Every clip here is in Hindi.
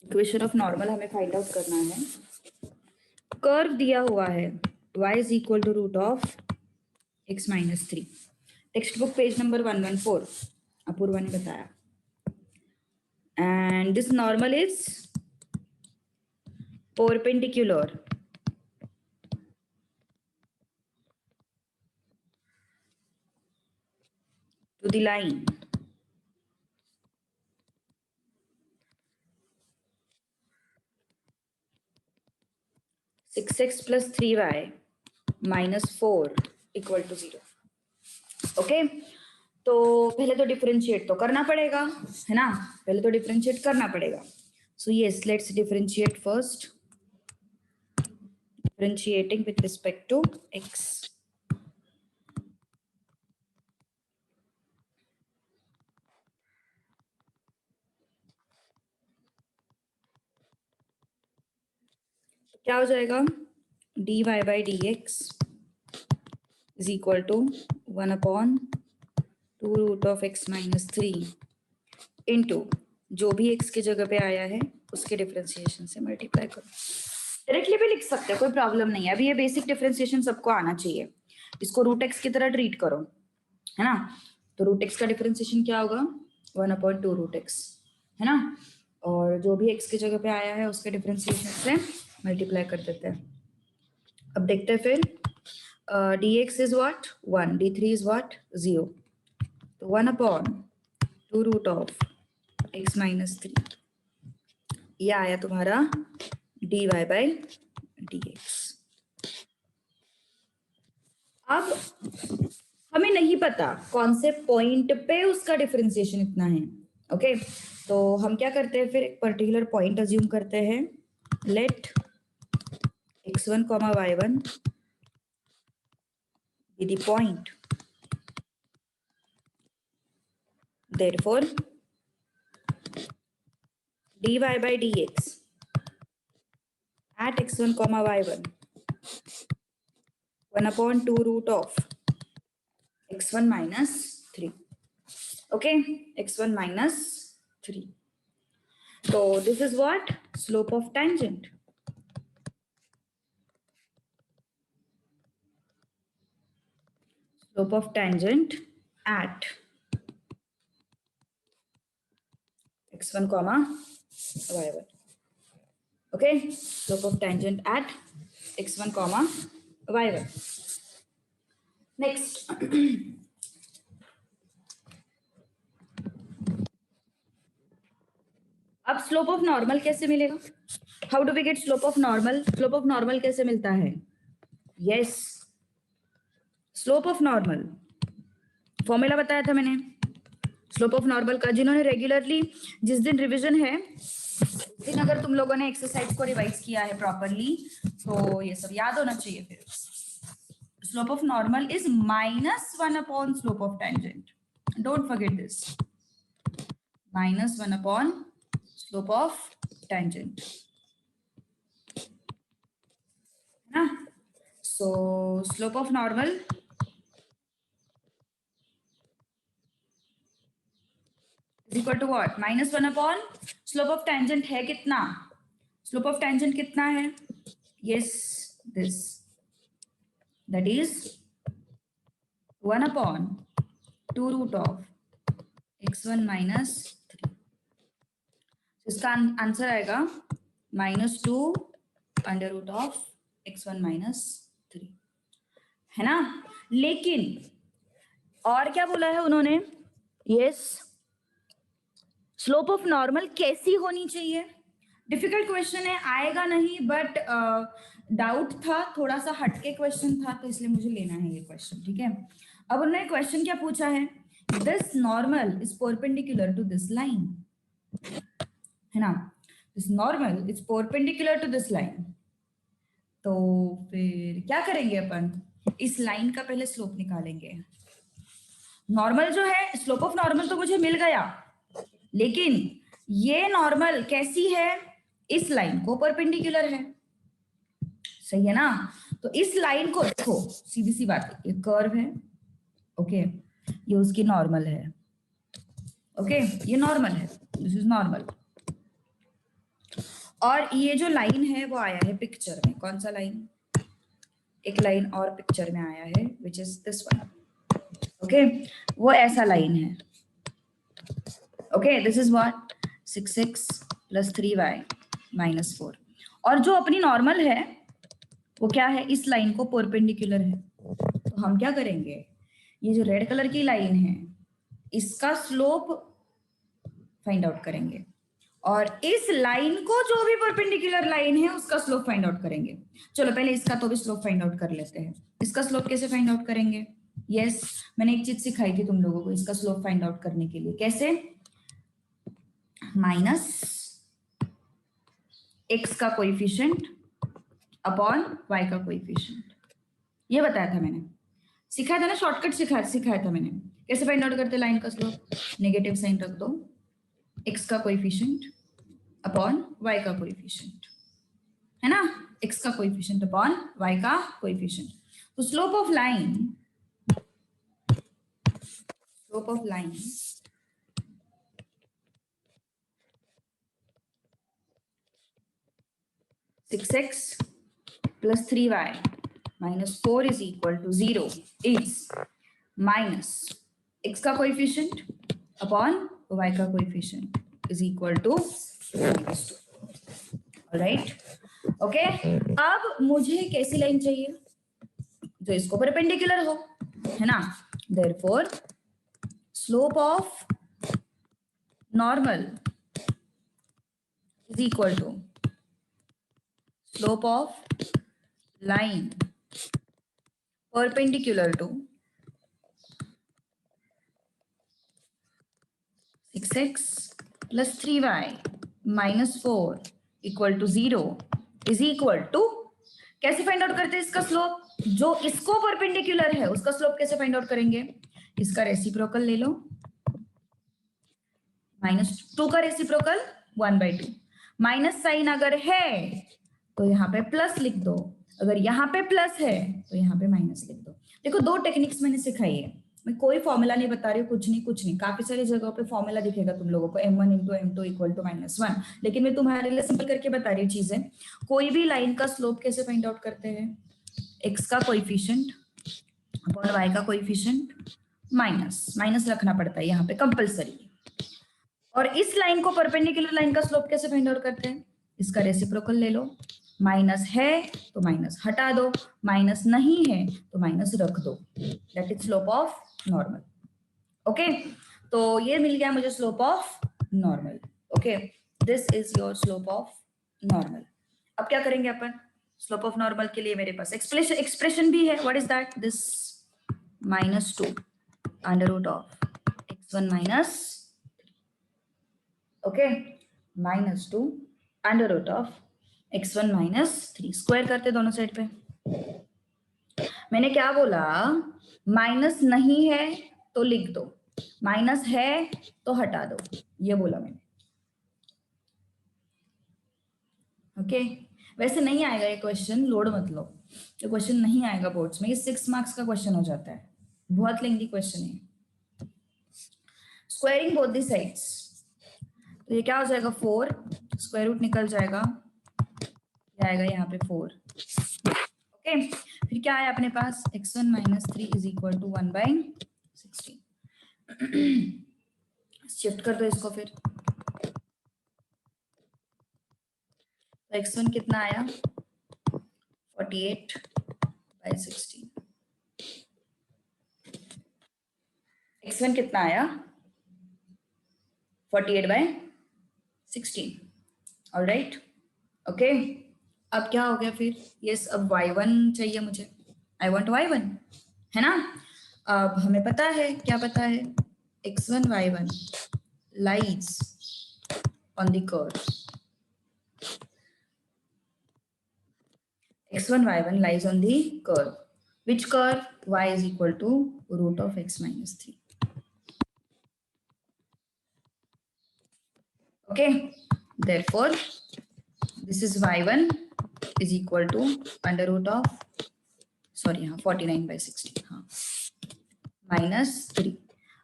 इक्वेशन ऑफ नॉर्मल हमें फाइंड आउट करना है। कर्व दिया हुआ है y is equal to root of x minus 3। Text book page number 114 Apoorva ने बताया। And this normal is perpendicular to the line six X plus 3y minus 4 equal to 0। Okay, तो पहले तो डिफरेंशिएट तो करना पड़ेगा, है ना? पहले तो डिफरेंशिएट करना पड़ेगा। So yes, let's differentiate first. Differentiating with respect to x। क्या हो जाएगा? dy by D x is equal to 1/2 root of x minus 3 into जो भी x की जगह पे आया है उसके डिफरेंशिएशन से मल्टीप्लाई करो। डायरेक्टली भी लिख सकते हो, कोई प्रॉब्लम नहीं है। अभी ये बेसिक डिफरेंशिएशन सबको आना चाहिए। इसको रूट एक्स की तरह ट्रीट करो, है ना? तो रूट एक्स का डिफरेंशिएशन क्या होगा? 1/2 रूट एक्स, है ना? और जो भी एक्स की जगह पे आया है उसके डिफरेंशिएशन से मल्टीप्लाई कर देते हैं। अब देखते हैं फिर D x is what 1, d3 is what 0। तो 1/2 रूट ऑफ x माइनस 3 ये आया तुम्हारा dy बाई डी एक्स। अब हमें नहीं पता कौन से पॉइंट पे उसका डिफरेंशिएशन इतना है। ओके, तो हम क्या करते हैं फिर? एक पर्टिकुलर पॉइंट अज्यूम करते हैं। Let x1 y1 be the point, therefore dy by dx at x1 y1 1/2 root of x1 minus 3. Okay, x1 minus 3. So this is what? Slope of tangent. Slope of tangent at x1 y1. Okay, slope of tangent at x1 y1. Next अब स्लोप ऑफ नॉर्मल कैसे मिलेगा? How do we get slope of normal? Slope of normal कैसे मिलता है? Yes, slope of normal formula बताया था मैंने स्लोप ऑफ नॉर्मल का। जिन्होंने रेगुलरली, जिस दिन रिवीजन है उस दिन अगर तुम लोगों ने एक्सरसाइज को रिवाइज किया है प्रॉपरली तो ये सब याद होना चाहिए। फिर slope of normal is -1 upon slope of tangent. Don't forget this, -1 upon slope of tangent, है ना? So slope of normal is equal to what? -1 upon slope of tangent है कितना? स्लोप ऑफ टेंजेंट कितना है? Yes, this, that is 1/2 root of x1 minus 3। इसका आंसर आएगा -2 under root of x1 minus 3, है ना? लेकिन और क्या बोला है उन्होंने? यस, स्लोप ऑफ नॉर्मल कैसी होनी चाहिए? डिफिकल्ट क्वेश्चन है, आएगा नहीं, बट डाउट था, थोड़ा सा हटके क्वेश्चन था, तो इसलिए मुझे लेना है ये क्वेश्चन, ठीक है? अब उन्होंने क्वेश्चन क्या पूछा है? This normal is perpendicular to this line, है ना? This normal is perpendicular to this line. तो फिर क्या करेंगे अपन? इस लाइन का पहले स्लोप निकालेंगे। नॉर्मल जो है, स्लोप ऑफ नॉर्मल तो मुझे मिल गया, लेकिन ये नॉर्मल कैसी है? इस लाइन को परपेंडिकुलर है, सही है ना? तो इस लाइन को देखो, सीधी सी बात है, ये कर्व है, ओके, ये उसकी नॉर्मल है, ओके, ये नॉर्मल है, दिस इज नॉर्मल। और ये जो लाइन है वो आया है पिक्चर में। कौन सा लाइन? एक लाइन और पिक्चर में आया है which is this one. Okay, वो ऐसा लाइन है। Okay, this is what 6x + 3y - 4। और जो अपनी नॉर्मल है वो क्या है? इस लाइन को परपेंडिकुलर है। तो हम क्या करेंगे, ये जो रेड कलर की लाइन है इसका स्लोप फाइंड आउट करेंगे, और इस लाइन को जो भी परपेंडिकुलर लाइन है उसका स्लोप फाइंड आउट करेंगे। चलो पहले इसका तो भी स्लोप फाइंड आउट कर लेते हैं। इसका स्लोप कैसे फाइंड आउट करेंगे? यस, मैंने एक चीज सिखाई थी तुम लोगों को इसका स्लोप फाइंड आउट करने के लिए। कैसे? माइनस x का कोएफिशिएंट अपॉन y का कोएफिशिएंट। ये बताया था मैंने, सिखाया था ना, शॉर्टकट सिखाया था मैंने। कैसे फाइंड आउट करते लाइन का स्लोप? नेगेटिव साइन रख दो, x का कोएफिशिएंट अपॉन y का कोएफिशिएंट, है ना? x का कोएफिशिएंट अपॉन y का कोएफिशिएंट। तो slope of line 6x + 3y - 4 is equal to 0 is minus x का कोएफिशिएंट अपॉन y का coefficient is equal to -2। Alright, okay. अब मुझे कैसी लाइन चाहिए? जो इसको परपेंडिकुलर हो, है ना? Therefore slope of normal is equal to slope of line perpendicular to 6x + 3y - 4 equal to 0 is equal to, कैसे फाइंड आउट करते हैं इसका स्लोप? जो इसको परपेंडिकुलर है उसका स्लोप कैसे फाइंड आउट करेंगे? इसका रेसिप्रोकल ले लो, -2 का रेसिप्रोकल 1/2। माइनस साइन अगर है तो यहाँ पे प्लस लिख दो, अगर यहाँ पे प्लस है तो यहाँ पे माइनस लिख दो। देखो, दो टेक्निक्स मैंने सिखाई है, मैं कोई फॉर्मूला नहीं बता रही हूँ, कुछ नहीं। काफी सारी जगहों पे फॉर्मूला दिखेगा तुम लोगों को, m1 × m2 = -1, लेकिन मैं तुम्हारे लिए सिंपल करके बता रही हूँ चीजें। कोई भी लाइन का स्लोप कैसे फाइंड आउट करते हैं? x का कोएफिशिएंट अपॉन y का कोएफिशिएंट, माइनस रखना पड़ता है यहाँ पे कंपलसरी। और इस लाइन को परपेंडिकुलर लाइन का स्लोप कैसे फाइंड आउट करते हैं? इसका रेसिप्रोकल ले लो, माइनस है तो माइनस हटा दो, माइनस नहीं है तो माइनस रख दो, that is slope of normal. Okay, तो ये मिल गया मुझे slope of normal. Okay, this is your slope of normal. अब क्या करेंगे अपन? स्लोप ऑफ नॉर्मल के लिए मेरे पास एक्सप्रेशन भी है। What is that? This -2 √ x1 - okay, -2 √ x1 - 3 square करते दोनों साइड पे। मैंने क्या बोला? माइनस नहीं है तो लिख दो, माइनस है तो हटा दो, ये बोला मैंने। ओके, वैसे नहीं आएगा ये क्वेश्चन, लोड मत लो, ये क्वेश्चन नहीं आएगा बोर्ड्स में, ये 6 मार्क्स का क्वेश्चन हो जाता है, बहुत लेंथी क्वेश्चन है। स्क्वायरिंग बोथ दी साइड्स, तो ये क्या हो जाएगा? 4, स्क्वायर रूट निकल जाएगा, ये आएगा यहाँ पे 4। ओके, फिर क्या आया अपने पास? x1 - 3 = 1/16। शिफ्ट कर दो इसको फिर, तो x1 कितना आया? 48/16। x1 कितना आया? 48/16। Alright, okay. अब क्या हो गया फिर? यस, अब y1 चाहिए मुझे, आई वांट y1, है ना? अब हमें पता है, क्या पता है? x1 y1 lies on the curve, x1 y1 lies on the curve. Which curve? y is equal to √(x - 3). Okay, therefore this is y1 is equal to -49/16, हाँ, -3।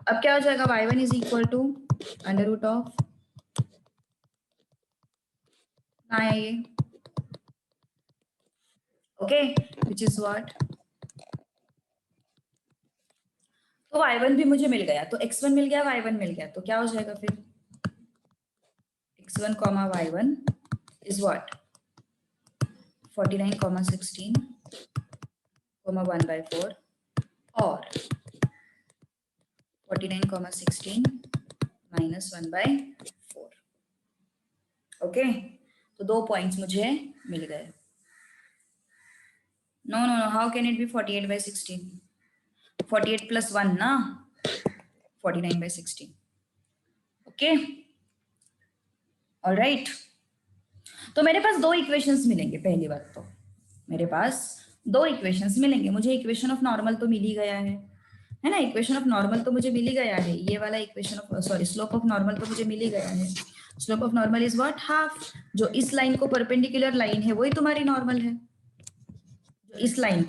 अब क्या हो जाएगा? y1 is equal to आया ये, ओके, विच इज व्हाट, तो y1 भी मुझे मिल गया, तो x1 मिल गया, y1 मिल गया, तो क्या हो जाएगा फिर, x1 comma y1 is what 49 comma 16 comma 1/4 और 49 कॉमा 16 माइनस 1/4, ओके, तो 2 पॉइंट्स मुझे मिल गए। No no no, how can it be 48/16, 48 plus 1 ना, 49/16, ओके, ऑलराइट। तो मेरे पास दो इक्वेशंस मिलेंगे, पहली बात तो मेरे पास दो इक्वेशंस मिलेंगे, मुझे इक्वेशन ऑफ नॉर्मल तो मिल ही गया है ना, इक्वेशन ऑफ नॉर्मल तो मुझे मिल ही गया है, ये वाला equation of sorry slope of normal तो मुझे मिल ही गया है। Slope of normal is what, half, जो इस लाइन को परपेंडिकुलर लाइन है वही तुम्हारी नॉर्मल है, जो इस लाइन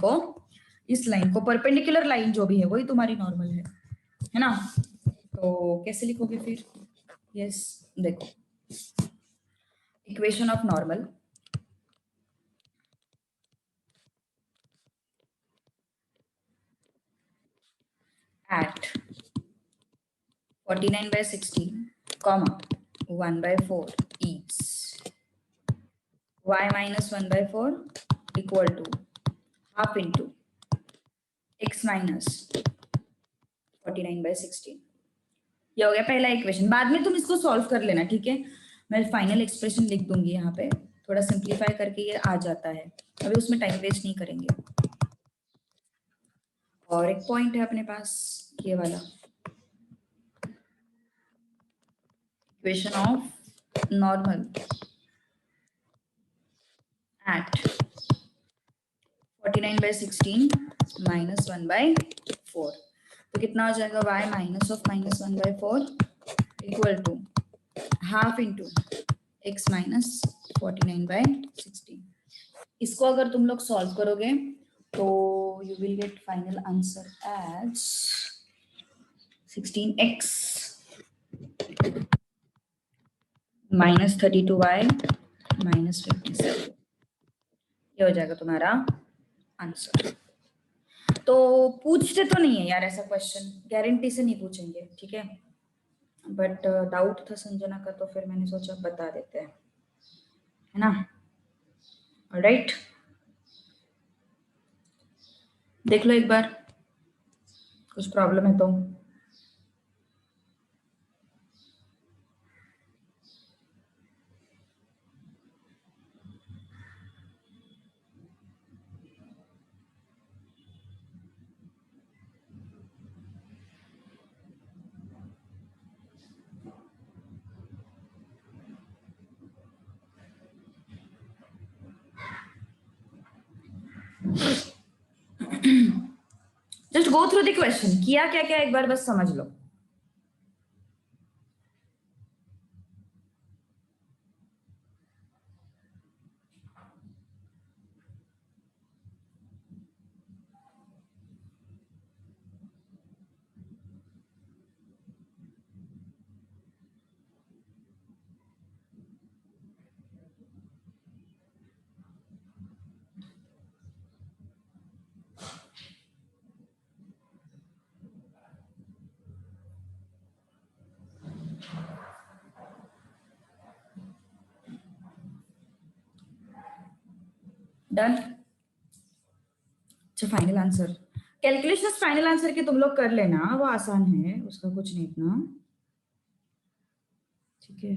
को परपेंडिकुलर लाइन जो भी है वही तुम्हारी नॉर्मल है ना। तो कैसे लिखोगे फिर, यस देखो, equation of normal at 49/16 comma 1/4 is y minus 1/4 equal to half into x minus 49/16। ये हो गया पहला इक्वेशन, बाद में तुम इसको सॉल्व कर लेना, ठीक है, मैं फाइनल एक्सप्रेशन लिख दूंगी यहाँ पे, थोड़ा सिंप्लीफाई करके ये आ जाता है, अभी उसमें टाइम वेस्ट नहीं करेंगे। और एक पॉइंट है अपने पास ये वाला, equation of normal at 49/16 minus 1/4, तो कितना हो जाएगा, y minus of minus 1/4 equal to half into x minus 49/16। इसको अगर तुम लोग सॉल्व करोगे तो you will get final answer as 16x minus 32y minus 57, ये हो जाएगा तुम्हारा आंसर। तो पूछते तो नहीं है यार ऐसा क्वेश्चन, गारंटी से नहीं पूछेंगे, ठीक है, बट डाउट था संजना का तो फिर मैंने सोचा बता देते हैं, है ना, ऑलराइट, देख लो एक बार, कुछ प्रॉब्लम है तो। Just go through the question, किया क्या क्या एक बार बस समझ लो। डन, अच्छा final answer, calculation final answer के तुम लोग कर लेना, वो आसान है, उसका कुछ नहीं इतना, ठीक है।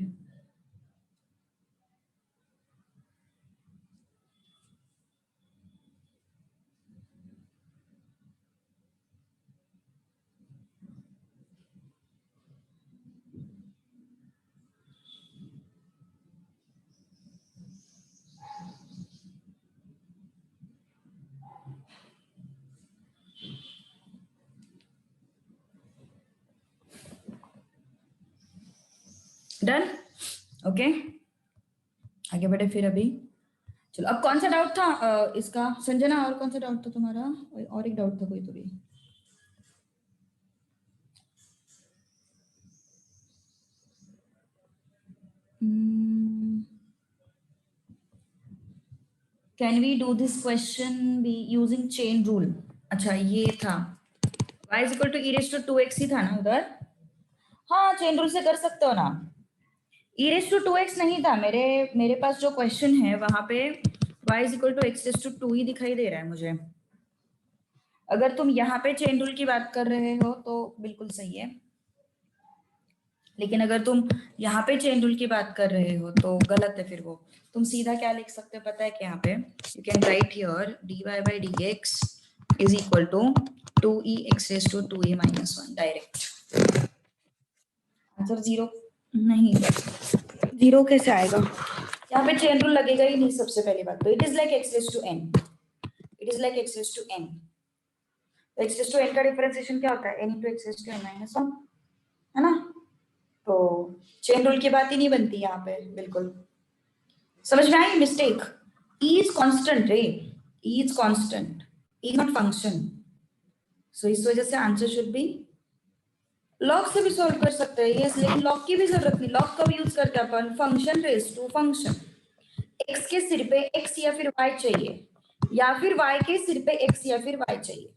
डन, ओके, आगे बढ़े फिर अभी, चलो अब कौन सा डाउट था इसका संजना, और कौन सा डाउट था तुम्हारा, और एक डाउट था कोई तो भी, can we do this question be using chain rule? अच्छा ये था y is equal to e raise to 2x ही था ना उधर। हाँ चेन रूल से कर सकते हो ना। ई रेस टू 2x नहीं था मेरे मेरे पास जो क्वेश्चन है वहां पे y is equal to X raise to 2 ही दिखाई दे रहा है मुझे। अगर तुम यहाँ पे चेन रूल की बात कर रहे हो तो बिल्कुल सही है, लेकिन अगर तुम यहाँ पे चेन रूल की बात कर रहे हो तो गलत है। फिर वो तुम सीधा क्या लिख सकते हो पता है कि यहाँ पे you can write here dy by dx is equal to 2e x raise to 2e minus 1 direct. Answer zero नहीं, जीरो कैसे आएगा? यहाँ पे चेन रूल लगेगा ही नहीं सबसे पहली बात तो। It is like X raise to N, it is like X raise to N. X raise to N का डिफरेंशिएशन क्या होता है? N into X raise to N minus 1, है ना? तो चेन रूल की बात ही नहीं बनती यहाँ पे बिल्कुल। समझ में आई मिस्टेक? ई इज कांस्टेंट रे, e is constant, e not function. So इस वजह से आंसर शुड बी लॉग से भी सॉल्व कर सकते हैं यस, लेकिन लॉग की भी जरूरत नहीं। लॉग कब यूज करते हैं अपन? Function raise to function. X के सिर पे एक्स या फिर वाई चाहिए, या फिर वाई के सिर पे एक्स या फिर वाई चाहिए,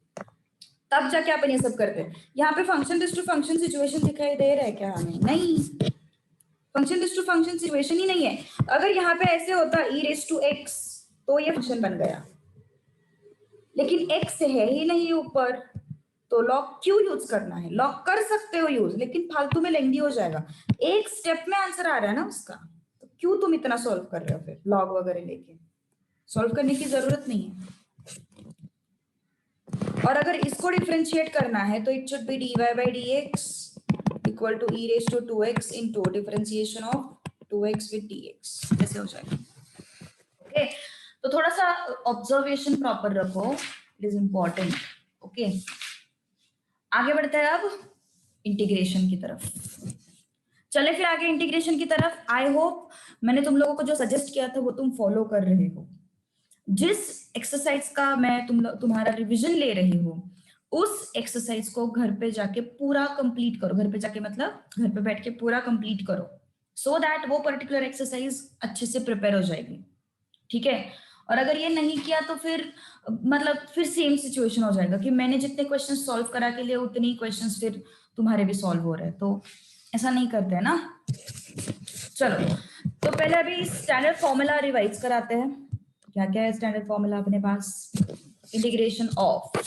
तब जाके अपन ये सब करते हैं। यहाँ पे function raise to function situation दिखाई दे रहा है क्या हमें? नहीं, function raise to function situation ही नहीं है। अगर यहाँ पे ऐसे होता ई रेस टू एक्स तो ये फंक्शन बन गया, लेकिन एक्स है ही नहीं ऊपर, तो लॉग क्यों यूज करना है? लॉग कर सकते हो यूज, लेकिन फालतू में लेंदी हो जाएगा। एक स्टेप में आंसर आ रहा है ना उसका, तो क्यों तुम इतना सॉल्व कर रहे हो? फिर लॉग वगैरह लेके सॉल्व करने की जरूरत नहीं है। और अगर इसको डिफरेंशिएट करना है तो it should be dy by dx equal to e raise to 2x into differentiation of 2x with dx, ऐसे हो जाएगा। ओके तो थोड़ा सा ऑब्जर्वेशन प्रॉपर रखो, इट इज इंपॉर्टेंट। ओके आगे बढ़ते हैं अब इंटीग्रेशन की तरफ। चले फिर आगे इंटीग्रेशन की तरफ। आई होप मैंने तुम लोगों को जो सजेस्ट किया था वो तुम फॉलो कर रहे हो। जिस एक्सरसाइज का मैं तुम्हारा रिवीजन ले रही हूँ उस एक्सरसाइज को घर पे जाके पूरा कंप्लीट करो। घर पे जाके मतलब घर पे बैठ के पूरा कंप्लीट करो, सो दैट वो पर्टिकुलर एक्सरसाइज अच्छे से प्रिपेयर हो जाएगी। ठीक है? और अगर ये नहीं किया तो फिर मतलब फिर सेम सिचुएशन हो जाएगा कि मैंने जितने क्वेश्चन सॉल्व करा के लिए उतने ही क्वेश्चन फिर तुम्हारे भी सॉल्व हो रहे हैं, तो ऐसा नहीं करते हैं ना। चलो तो पहले अभी स्टैंडर्ड फॉर्मूला रिवाइज कराते हैं। क्या क्या है स्टैंडर्ड फॉर्मूला अपने पास? इंटीग्रेशन ऑफ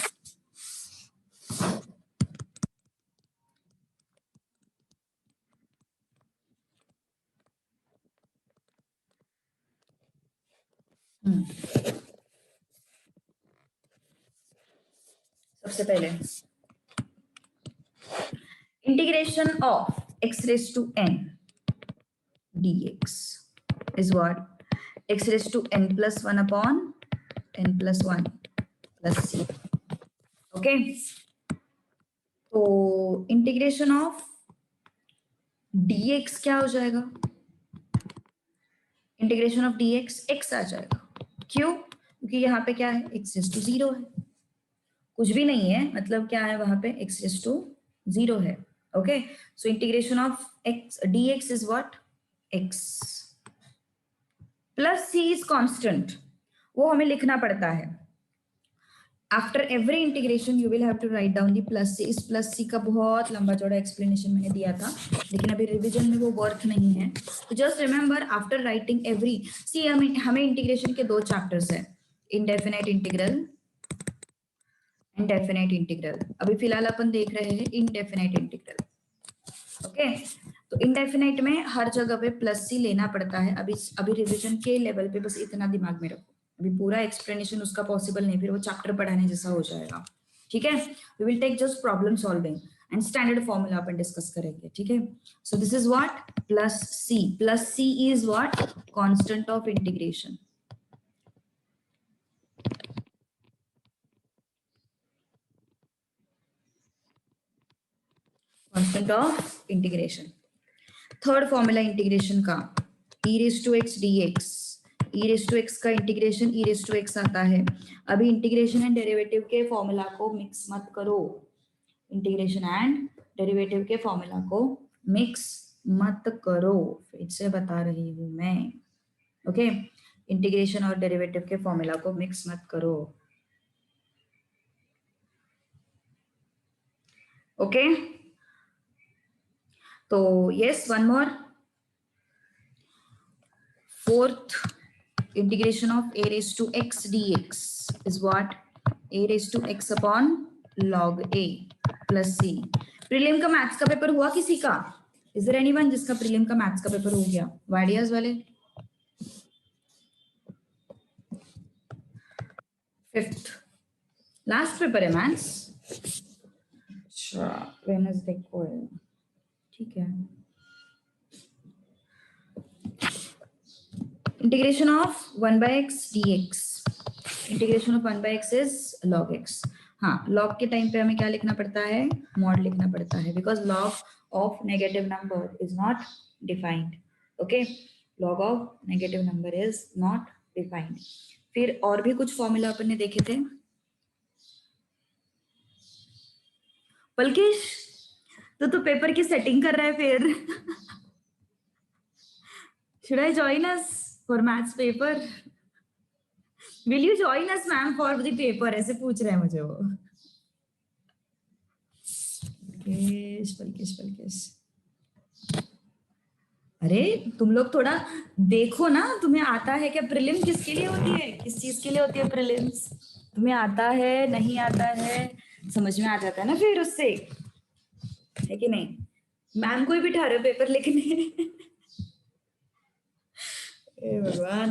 सबसे पहले integration of x raise to n dx is what? x raised to n plus 1 upon n plus 1 plus c. Okay तो इंटीग्रेशन ऑफ dx क्या हो जाएगा? इंटीग्रेशन ऑफ dx x आ जाएगा। क्यों? क्योंकि यहाँ पे क्या है? x रेज टू 0 है, कुछ भी नहीं है, मतलब क्या है वहां पे? x रेज टू 0 है। Okay so integration of x dx is what? x plus c is constant, वो हमें लिखना पड़ता है। After every integration you will have to write down the plus c. इस प्लस सी का बहुत लंबा चौड़ा एक्सप्लेनेशन मैंने दिया था, लेकिन अभी रिवीजन में वो वर्थ नहीं है। तो just remember after writing every c, हमें इंटीग्रेशन के दो चैप्टर्स है, इनडेफिनाइट इंटीग्रल, इनडेफिनाइट इंटीग्रल। अभी फिलहाल अपन देख रहे हैं इनडेफिनाइट इंटीग्रल। ओके तो इनडेफिनाइट में हर जगह पे प्लस सी लेना पड़ता है। अभी रिवीजन के लेवल पे बस इतना दिमाग में रखो, अभी पूरा एक्सप्लेनेशन उसका पॉसिबल नहीं, फिर वो चैप्टर पढ़ाने जैसा हो जाएगा। ठीक है? We will take just problem solving and standard formula अपन डिस्कस करेंगे। ठीक है? So this is what? Plus c. Plus c is what? Constant of integration. Constant of integration. Third formula integration का e raise to x dx, e raise to x का integration e raise to x आता है। अभी इंटीग्रेशन एंड डेरिवेटिव के फॉर्मूला को मिक्स मत करो, इंटीग्रेशन एंड डेरिवेटिव के फॉर्मूला को मिक्स मत करो, फिर से बता रही हूं मैं। ओके इंटीग्रेशन और डेरिवेटिव के फॉर्मूला को मिक्स मत करो। ओके, तो yes, one more. Fourth, integration of a raised to x dx is what? a raised to x upon log a plus c. Prelim का मैथ्स का पेपर हुआ किसी का? इज देयर एनीवन जिसका प्रीलिम का मैथ्स का पेपर हो गया? वाइडियाज वाले? फिफ्थ लास्ट पेपर है मैथ्स। अच्छा, वेडनेसडे को है, ठीक है। Integration of 1/x dx, integration of 1/x is log x। हाँ, log के टाइम पे हमें क्या लिखना पड़ता है? मॉड लिखना पड़ता है, because log of negative number is not defined. Okay, log of negative number is not defined. फिर और भी कुछ फॉर्मूला अपन ने देखे थे। पलकेश, तो पेपर की सेटिंग कर रहा है फिर। Should I join us for maths paper? Will you join us, ma'am, for the paper? ऐसे पूछ रहे हैं मुझे वो। पलकेश। अरे तुम लोग थोड़ा देखो ना, तुम्हें आता है क्या? प्रीलिम किसके लिए होती है? किस चीज के लिए होती है प्रीलिम्स? तुम्हें आता है, नहीं आता है, समझ में आ जाता है ना फिर उससे, है कि नहीं? मैम को ही बिठा रहे हो पेपर लिखने। भगवान,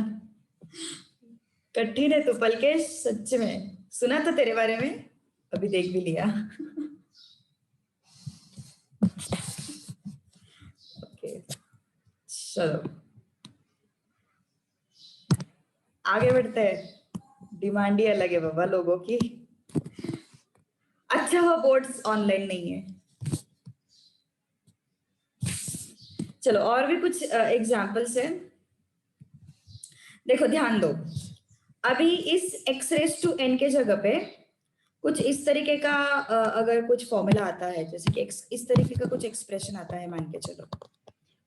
कठिन है तो पलकेश, सच में। सुना था तेरे बारे में, अभी देख भी लिया। ओके, चलो आगे बढ़ते हैं। डिमांड ही अलग है बाबा लोगों की। अच्छा वो बोर्ड्स ऑनलाइन नहीं है। चलो और भी कुछ एग्जाम्पल्स है, देखो ध्यान दो। अभी इस x रेस टू n के जगह पे कुछ इस तरीके का अगर कुछ फॉर्मूला आता है, जैसे कि इस तरीके का कुछ एक्सप्रेशन आता है, मान के चलो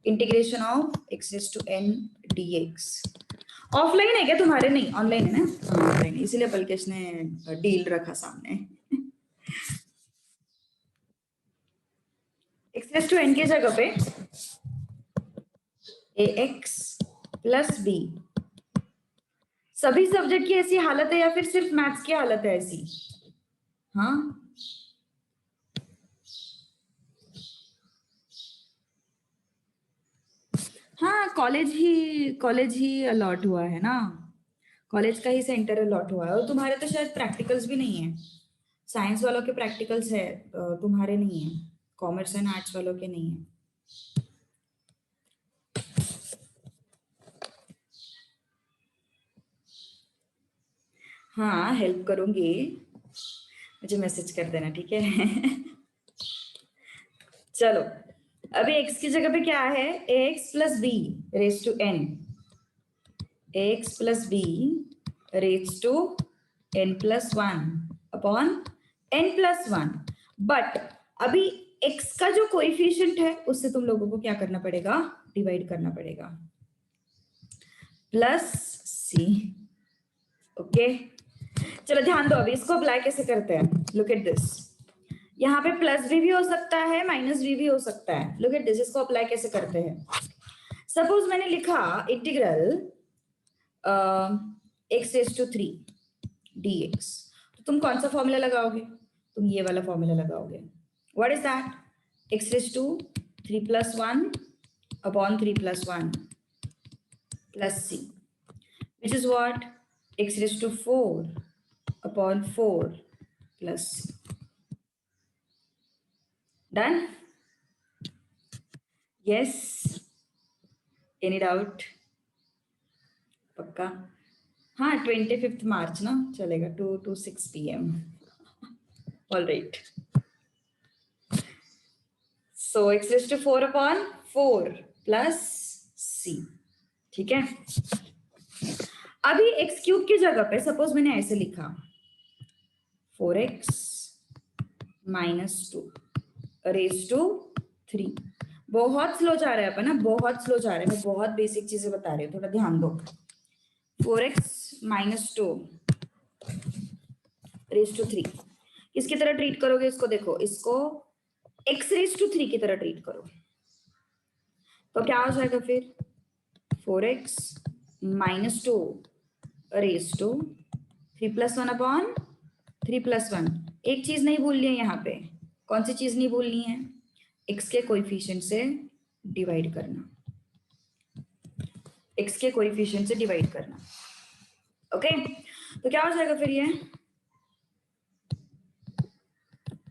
integration of x raise to n dx। Offline है क्या तुम्हारे? नहीं, ऑनलाइन है ना? ऑनलाइन, इसीलिए पलकेश ने डील रखा सामने। x रेस टू n के जगह पे ax प्लस b। सभी सब्जेक्ट की ऐसी हालत है या फिर सिर्फ मैथ्स की हालत है ऐसी? हाँ, हाँ, कॉलेज ही अलॉट हुआ है ना, कॉलेज का ही सेंटर अलॉट हुआ है। और तुम्हारे तो शायद प्रैक्टिकल्स भी नहीं है। साइंस वालों के प्रैक्टिकल्स है, तुम्हारे नहीं है। कॉमर्स एंड आर्ट्स वालों के नहीं है। हाँ, हेल्प करूंगी, मुझे मैसेज कर देना, ठीक है? चलो, अभी x की जगह पे क्या है? ax plus B raise to n, ax plus B raise to n plus 1 upon n plus 1। But अभी x का जो कोएफिशिएंट है उससे तुम लोगों को क्या करना पड़ेगा? डिवाइड करना पड़ेगा, प्लस c। ओके, चलो ध्यान दो, अभी इसको अप्लाई कैसे करते हैं? लुक एट दिस, यहाँ पे प्लस भी हो सकता है, माइनस भी हो सकता है। लुक एट दिस, इसको अप्लाई कैसे करते हैं? सपोज मैंने लिखा integral x raise to 3 dx, तो तुम कौन सा फॉर्मूला लगाओगे? तुम ये वाला फॉर्मूला लगाओगे। What is that? x raise to 3 plus 1 upon 3 plus 1 plus c, which is what? x raised to 4 upon 4 plus c. Done? Yes? Any doubt? पक्का? हाँ, 25th March ना चलेगा, 2 to 6 PM. All right. So x raised to 4 upon 4 plus c, ठीक है? अभी x क्यूब की जगह पे सपोज मैंने ऐसे लिखा 4x माइनस 2 रेज टू 3। बहुत स्लो जा रहा है अपन ना, बहुत स्लो जा रहा है। मैं बहुत बेसिक चीजें बता रही हूँ, थोड़ा ध्यान दो। 4x माइनस 2 रेज टू 3 किसकी तरह ट्रीट करोगे इसको? देखो इसको x रेज टू 3 की तरह ट्रीट करो तो क्या हो जाएगा फिर? 4x minus 2 raise to 3 plus 1 upon 3 plus 1। एक चीज नहीं भूलनी है यहाँ पे। कौन सी चीज नहीं भूलनी है? x के कोएफिशिएंट से डिवाइड करना। x के कोएफिशिएंट से डिवाइड करना। ओके तो क्या हो जाएगा फिर ये?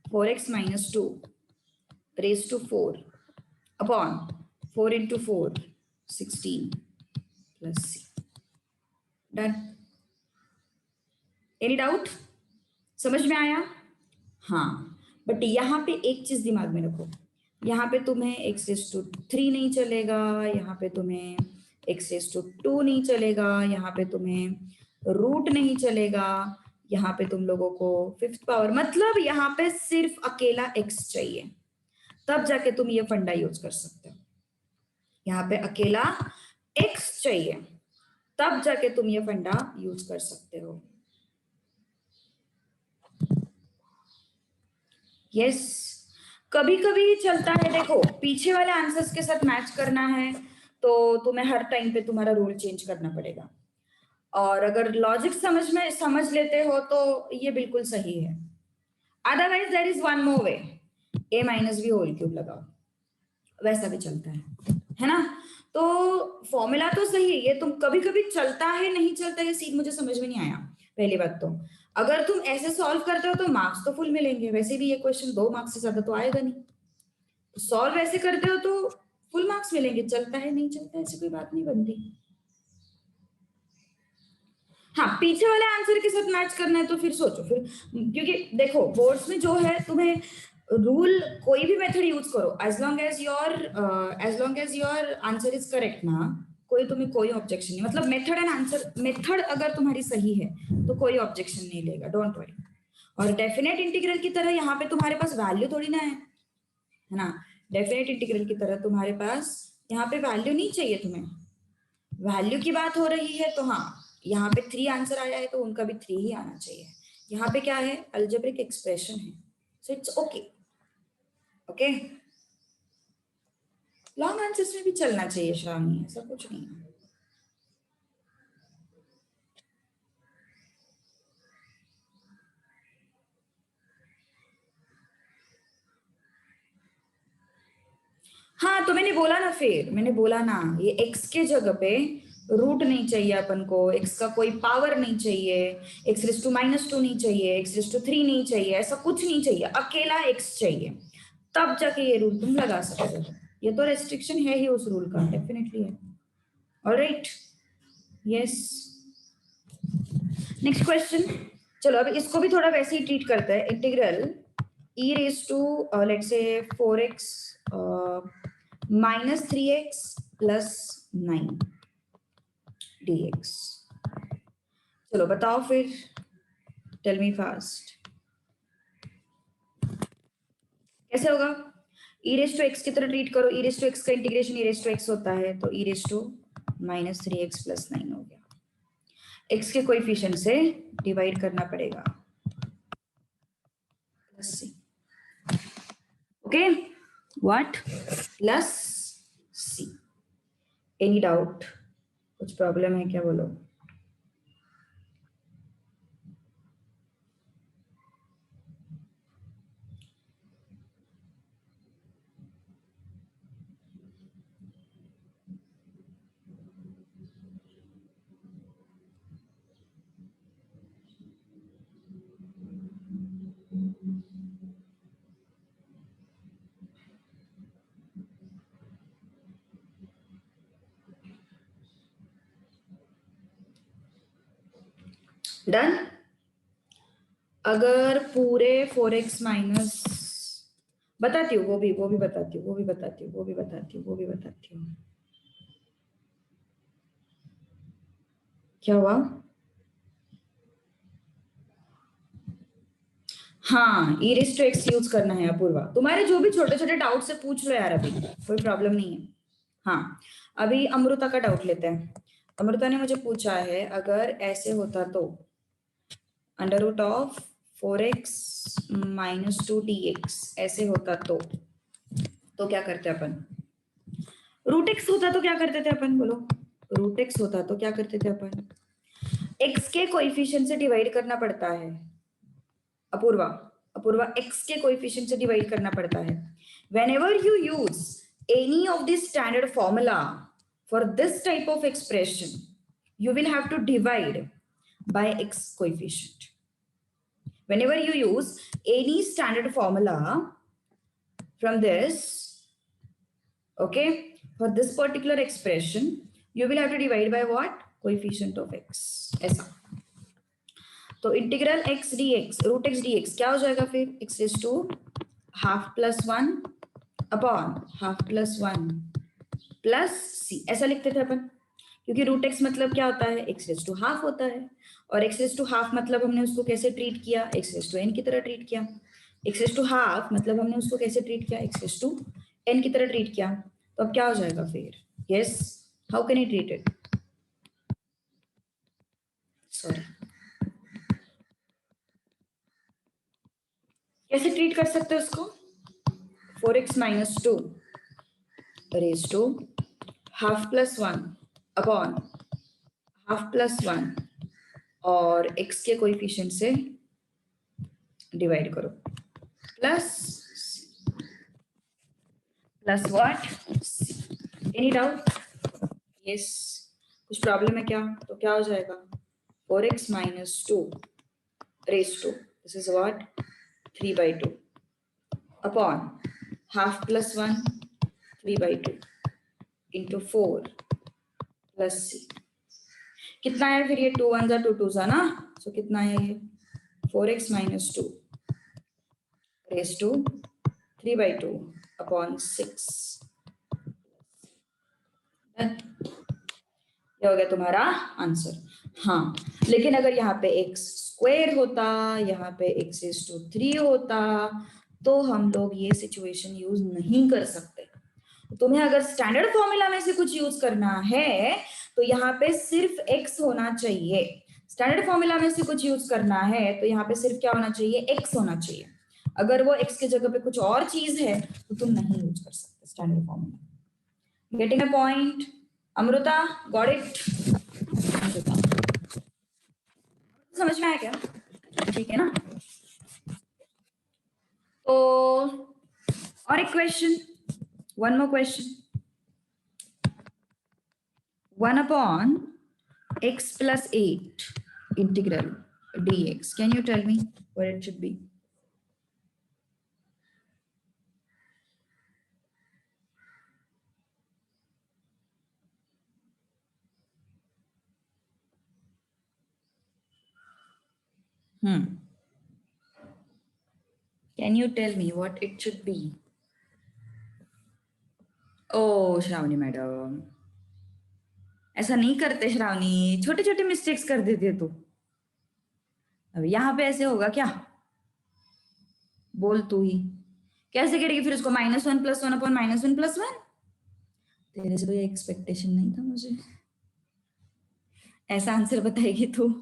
4x minus 2 raise to 4 upon 4 into 4 16 plus c। Done. Any doubt? समझ में आया? हाँ, बट यहाँ पे एक चीज दिमाग में रखो, यहाँ पे तुम्हें x रेज टू 3 नहीं चलेगा, यहाँ पे तुम्हें x रेज टू 2 नहीं चलेगा, यहाँ पे तुम्हें रूट नहीं चलेगा, यहाँ पे तुम लोगों को फिफ्थ पावर, मतलब यहाँ पे सिर्फ अकेला x चाहिए, तब जाके तुम ये फंडा यूज कर सकते हो। यहाँ पे अकेला x चाहिए, तब जाके तुम ये फंडा यूज कर सकते हो। यस कभी कभी चलता है, देखो पीछे वाले आंसर्स के साथ मैच करना है तो तुम्हें हर टाइम पे तुम्हारा रूल चेंज करना पड़ेगा, और अगर लॉजिक समझ लेते हो तो ये बिल्कुल सही है। Otherwise there is one more way, a minus B whole cube लगाओ, वैसा भी चलता है ना? तो फॉर्मूला तो सही है, ये तुम कभी कभी चलता है नहीं चलता है सीन मुझे समझ में नहीं आया। पहली बात तो अगर तुम ऐसे सॉल्व करते हो तो मार्क्स तो फुल मिलेंगे, वैसे भी ये क्वेश्चन 2 मार्क्स से ज्यादा तो आएगा नहीं। सॉल्व ऐसे करते हो तो फुल मार्क्स मिलेंगे, चलता है नहीं चलता है ऐसी कोई बात नहीं बनती। हाँ पीछे वाले आंसर के साथ मैच करना है तो फिर सोचो फिर, क्योंकि देखो बोर्ड्स में जो है तुम्हें रूल कोई भी मेथड यूज करो, as long as your answer is correct ना, तुम्हें कोई ऑब्जेक्शन नहीं, मतलब मेथड एंड आंसर, मेथड अगर तुम्हारी सही है तो कोई ऑब्जेक्शन नहीं लेगा, डोंट वरी। और डेफिनेट इंटीग्रल की तरह यहाँ पे तुम्हारे पास वैल्यू थोड़ी ना है ना? डेफिनेट इंटीग्रल की तरह तुम्हारे पास यहाँ पे वैल्यू नहीं चाहिए, तुम्हें वैल्यू की बात हो रही है तो हाँ यहाँ पे 3 आंसर आया है तो उनका भी 3 ही आना चाहिए। यहाँ पे क्या है? अलजेब्रिक एक्सप्रेशन है, so it's okay. Okay long answers में भी चलना चाहिए श्रावणी, ऐसा कुछ नहीं है। हाँ तो मैंने बोला ना, फिर मैंने बोला ना, ये x के जगह पे रूट नहीं चाहिए अपन को, x का कोई पावर नहीं चाहिए, x रेज टू माइनस 2 नहीं चाहिए, x रेज टू 3 नहीं चाहिए, ऐसा कुछ नहीं चाहिए, अकेला x चाहिए, तब जाके ये रूल तुम लगा सकते हो। ये तो रेस्ट्रिक्शन है ही उस रूल का, डेफिनेटली है। Alright yes next question. चलो अब इसको भी थोड़ा वैसे ही ट्रीट करते हैं। Integral e raise to let's say 4x minus 3x plus 9 dx। चलो बताओ फिर, टेल मी फास्ट कैसे होगा? e रेज टू x की तरह ट्रीट करो, e रेज टू x का integration e raise to x होता है, तो e raise to minus 3x plus 9 हो गया। x के कोएफिशिएंट से डिवाइड करना पड़ेगा, plus c। Okay what? Plus c। Any doubt? कुछ प्रॉब्लम है क्या? बोलो। डन। अगर पूरे 4x माइनस, बताती हूँ वो भी बताती हूँ, वो भी बताती हूँ। क्या हुआ? हाँ e raise to x use करना है अपूर्वा, तुम्हारे जो भी छोटे छोटे डाउट से पूछ लो यार, अभी कोई प्रॉब्लम नहीं है। हाँ अभी अमृता का डाउट लेते हैं। अमृता ने मुझे पूछा है अगर ऐसे होता तो under root of 4x minus 2dx ऐसे होता तो क्या करते अपन? रूट एक्स होता तो क्या करते थे अपन? बोलो। रूट एक्स होता तो क्या करते थे अपन? एक्स के कोएफिशिएंट से डिवाइड करना पड़ता है। अपूर्वा, अपूर्वा, एक्स के कोएफिशिएंट से डिवाइड करना पड़ता है। Whenever you use any of the standard formula for this type of expression, you will have to divide by x coefficient. Whenever you use any standard formula from this, okay, for this particular expression, you will have to divide by what? Coefficient of x. ऐसा तो integral x dx root x dx क्या हो जाएगा फिर? x raise to half plus 1 upon half plus 1 plus c ऐसा लिखते थे अपन, क्योंकि रूट x मतलब क्या होता है? x रेज टू हाफ होता है, और x रेज टू हाफ मतलब हमने उसको कैसे ट्रीट किया? x रेज टू n की तरह ट्रीट किया। x रेज टू हाफ मतलब हमने उसको कैसे ट्रीट किया? x रेज टू n की तरह ट्रीट किया। तो अब क्या हो जाएगा फिर? Yes, how can I treat it? Sorry, कैसे ट्रीट कर सकते हैं उसको? 4x minus 2 raise to half plus 1 upon half plus 1 और x के कोएफिशिएंट से डिवाइड करो plus what? Any doubt? Yes, कुछ प्रॉब्लम है क्या? तो क्या हो जाएगा? 4x minus 2 raise to this is what? 3/2 upon half plus 1 3/2 into 4 plus c। कितना है फिर ये? 2 1 जा 2 2 जा ना, सो कितना है ये? 4x minus 2 raise to 3/2 upon 6। ये हो गया तुम्हारा आंसर। हाँ, लेकिन अगर यहाँ पे x स्क्वायर होता, यहाँ पे x रेज टू 3 होता, तो हम लोग ये सिचुएशन यूज नहीं कर सकते। तुम्हें अगर स्टैंडर्ड फॉर्मूला में से कुछ यूज करना है तो यहाँ पे सिर्फ x होना चाहिए। स्टैंडर्ड फॉर्मूला में से कुछ यूज करना है तो यहाँ पे सिर्फ क्या होना चाहिए? x होना चाहिए। अगर वो x की जगह पे कुछ और चीज है तो तुम नहीं यूज कर सकते standard formula. Getting a point? Amrita, got it? Amrita, समझ में आया क्या? ठीक है ना? तो और एक question, one more question. 1 upon x plus 8 integral dx. Can you tell me what it should be? Can you tell me what it should be? Oh, Shravani madam, ऐसा नहीं करते श्रावणी, छोटे छोटे मिस्टेक्स कर देती है तू। अब यहाँ पे ऐसे होगा क्या? बोल तू ही, कैसे करेगी फिर उसको? -1 + 1 अपॉन -1 + 1? तेरे से तो ये एक्सपेक्टेशन नहीं था मुझे, ऐसा आंसर बताएगी तू।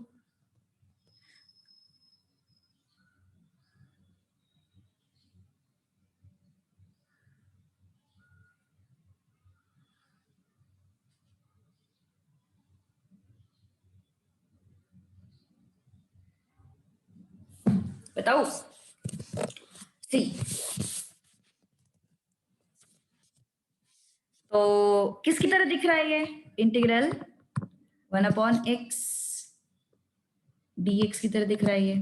बताओ। सी, तो किसकी तरह दिख रहा है ये? इंटीग्रल 1 अपॉन x dx की तरह दिख रहा है ये।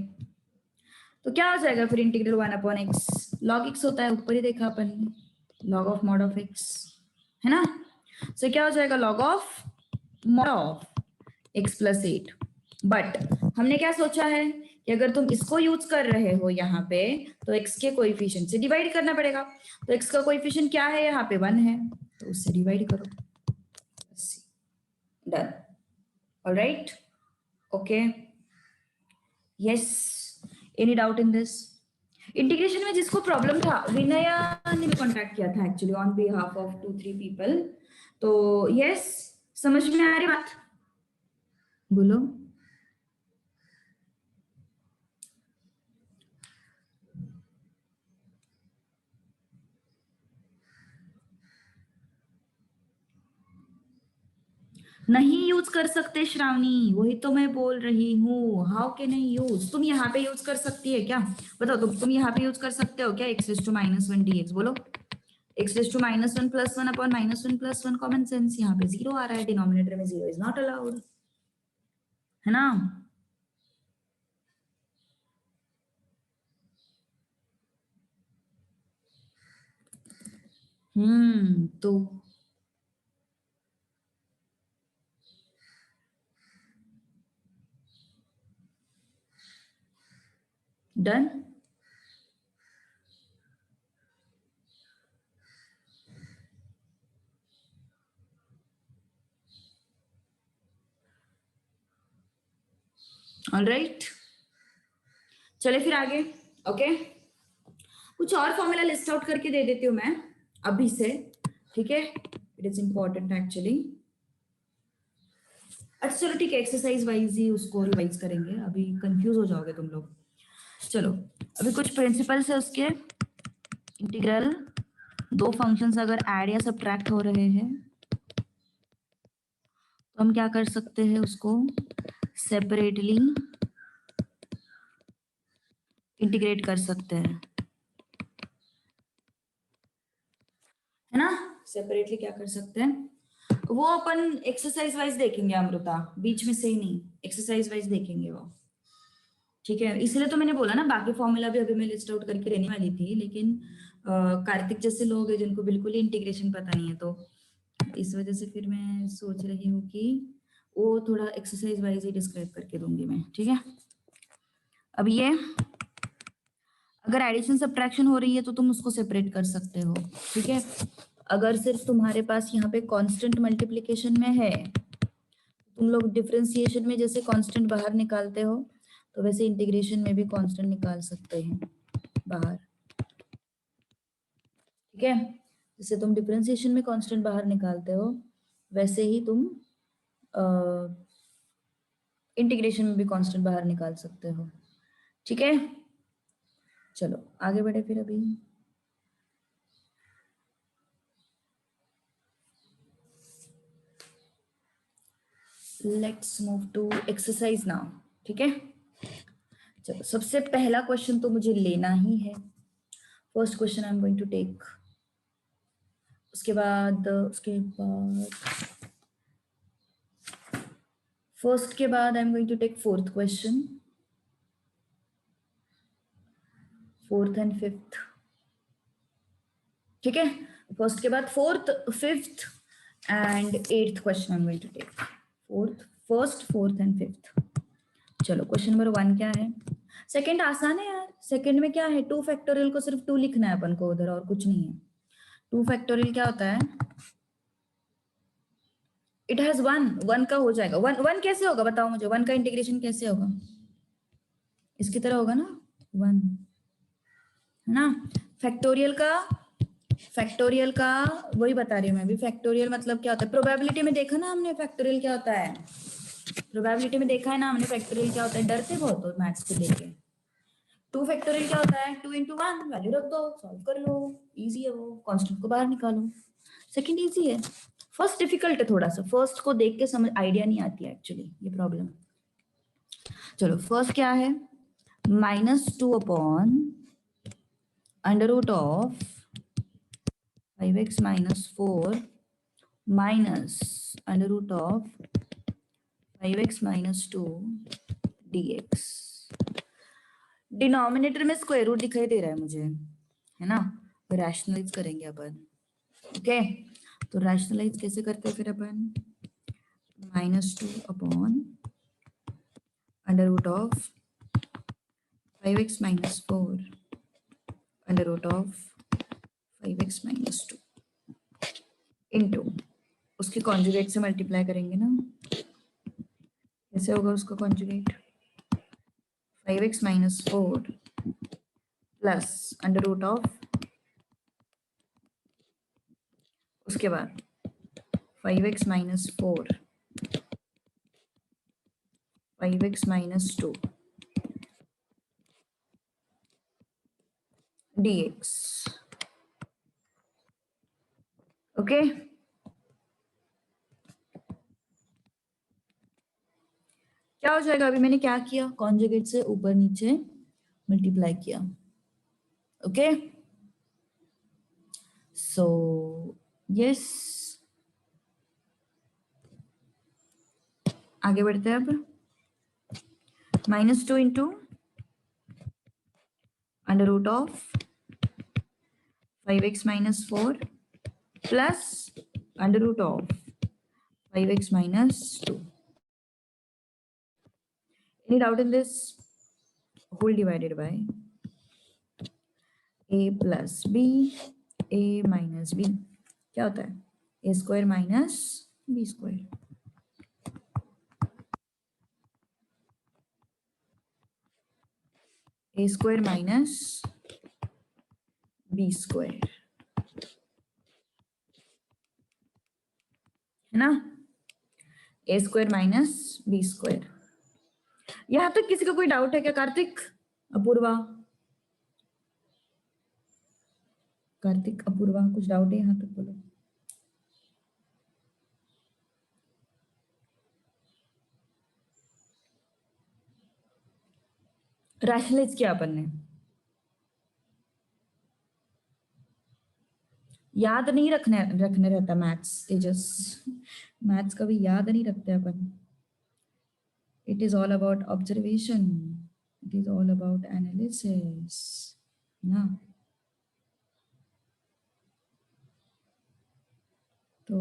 तो क्या हो जाएगा फिर? Integral 1 upon x log x होता है, ऊपर ही देखा अपन ने, log of mod of x, है ना? सो क्या हो जाएगा? log of mod of x plus 8। But हमने क्या सोचा है कि अगर तुम इसको यूज कर रहे हो यहाँ पे तो x के कोएफिशिएंट से डिवाइड करना पड़ेगा। तो x का कोएफिशिएंट क्या है? यहाँ पे 1 है, तो उससे डिवाइड करो। Done. Alright, okay, yes, any doubt in this? Integration में जिसको प्रॉब्लम था, विनया ने भी कॉन्टैक्ट किया था actually on behalf of 2-3 people. तो यस, समझ में आ रही बात? बोलो। नहीं यूज कर सकते श्रावणी, वही तो मैं बोल रही हूँ। How can I use? तुम यहाँ पे यूज कर सकती है क्या? बताओ, तुम यहाँ पे यूज कर सकते हो क्या x raise to minus one d x? बोलो। X raise to minus one plus one upon minus one plus one, common sense. यहाँ पे जीरो आ रहा है, डिनोमिनेटर में जीरो इज नॉट अलाउड, है ना? तो डन। ऑलराइट, चले फिर आगे। ओके, कुछ और फॉर्मूला लिस्ट आउट करके दे देती हूँ मैं अभी से, ठीक है? It is important actually. अच्छा चलो ठीक है, एक्सरसाइज वाइज ही उसको रिवाइज करेंगे, अभी कंफ्यूज हो जाओगे तुम लोग। चलो, अभी कुछ प्रिंसिपल्स है उसके। इंटीग्रल, दो फंक्शंस अगर ऐड या सब्ट्रैक्ट हो रहे हैं तो हम क्या कर सकते हैं, उसको सेपरेटली इंटीग्रेट कर सकते हैं, है ना? सेपरेटली क्या कर सकते हैं वो अपन एक्सरसाइज वाइज देखेंगे अमृता, बीच में से ही नहीं, एक्सरसाइज वाइज देखेंगे वो, ठीक है? इसलिए तो मैंने बोला ना, बाकी फॉर्मूला भी अभी मैं लिस्ट आउट करके रहने वाली थी, लेकिन कार्तिक जैसे लोग हैं जिनको बिल्कुल ही इंटीग्रेशन पता नहीं है, तो इस वजह से फिर मैं सोच रही हूँ कि वो थोड़ा एक्सरसाइज वाइज ही डिस्क्राइब करके दूंगी मैं, ठीक है? अब ये अगर एडिशन सब्ट्रैक्शन हो रही है तो तुम उसको सेपरेट कर सकते हो, ठीक है? अगर सिर्फ तुम्हारे पास यहाँ पे कांस्टेंट मल्टीप्लिकेशन में है, तुम लोग डिफरेंशिएशन में जैसे कांस्टेंट बाहर निकालते हो तो वैसे इंटीग्रेशन में भी कांस्टेंट निकाल सकते हैं बाहर, ठीक है? जैसे तुम डिफरेंशिएशन में कांस्टेंट बाहर निकालते हो वैसे ही तुम इंटीग्रेशन में भी कांस्टेंट बाहर निकाल सकते हो, ठीक है? चलो आगे बढ़े फिर अभी। Let's move to exercise now, ठीक है? चलो, सबसे पहला क्वेश्चन तो मुझे लेना ही है। First question I am going to take, उसके बाद फर्स्ट के बाद I am going to take fourth question, fourth and fifth, ठीक है? फर्स्ट के बाद fourth, fifth and eighth question I am going to take. First, fourth and fifth. चलो, क्वेश्चन नंबर वन क्या है? सेकंड आसान है यार, सेकंड में क्या है, टू फैक्टोरियल को सिर्फ टू लिखना है अपन को उधर, और कुछ नहीं है। टू फैक्टोरियल क्या होता है? इट हैज वन, वन का हो जाएगा। वन, वन कैसे होगा बताओ मुझे, वन का इंटीग्रेशन कैसे होगा? इसकी तरह होगा ना, वन, है ना? फैक्टोरियल का, फैक्टोरियल का वही बता रही हूँ मैं भी। फैक्टोरियल मतलब क्या होता है? प्रोबेबिलिटी में देखा ना हमने फैक्टोरियल क्या होता है, प्रोबेबिलिटी में देखा है ना हमने फैक्टोरियल क्या होता है। डरते बहुत हो मैथ्स को लेके। टू फैक्टोरियल क्या होता है? टू इंटू वन, वैल्यू रख दो, सॉल्व कर लो, इजी है वो, कांस्टेंट को बाहर निकालो। सेकंड इजी है, फर्स्ट डिफिकल्ट है थोड़ा सा, फर्स्ट को देख के समझ आइडिया नहीं आती है एक्चुअली, ये प्रॉब्लम। चलो, फर्स्ट क्या है? -2 upon under root of 5x - 4 minus under root of 5x - 2 dx। Denominator में स्क्वायर रूट दिखाई दे रहा है मुझे, है ना? रैशनलाइज करेंगे अपन, ओके? तो रैशनलाइज कैसे करते हैं फिर अपन? -2 upon under root of 5x - 4 under root of 5x - 2 into उसके कॉन्जुगेट से मल्टीप्लाई करेंगे ना। कैसे होगा उसका conjugate? 5x - 4 plus under root of, उसके बाद 5x - 4 5x minus 2 dx. Okay, क्या हो जाएगा? अभी मैंने क्या किया? कॉन्जुगेट से ऊपर नीचे मल्टीप्लाई किया. ओके, सो यस, आगे बढ़ते हैं अब. -2 into under root of 5x minus 4 plus under root of 5x minus 2. Any doubt in this? Whole divided by a plus b, a minus b. क्या होता है? a square minus b square. a square minus b square. है ना? a square minus b square. यहाँ तक किसी का कोई डाउट है क्या? कार्तिक, अपूर्वा, कार्तिक, अपूर्वा, कुछ डाउट है यहाँ तक? बोलो. रैशनलाइज किया अपन ने, याद नहीं रखने रहता मैथ्स. तेजस, मैथ्स कभी याद नहीं रखते अपन. It is all about observation, it is all about analysis ना. तो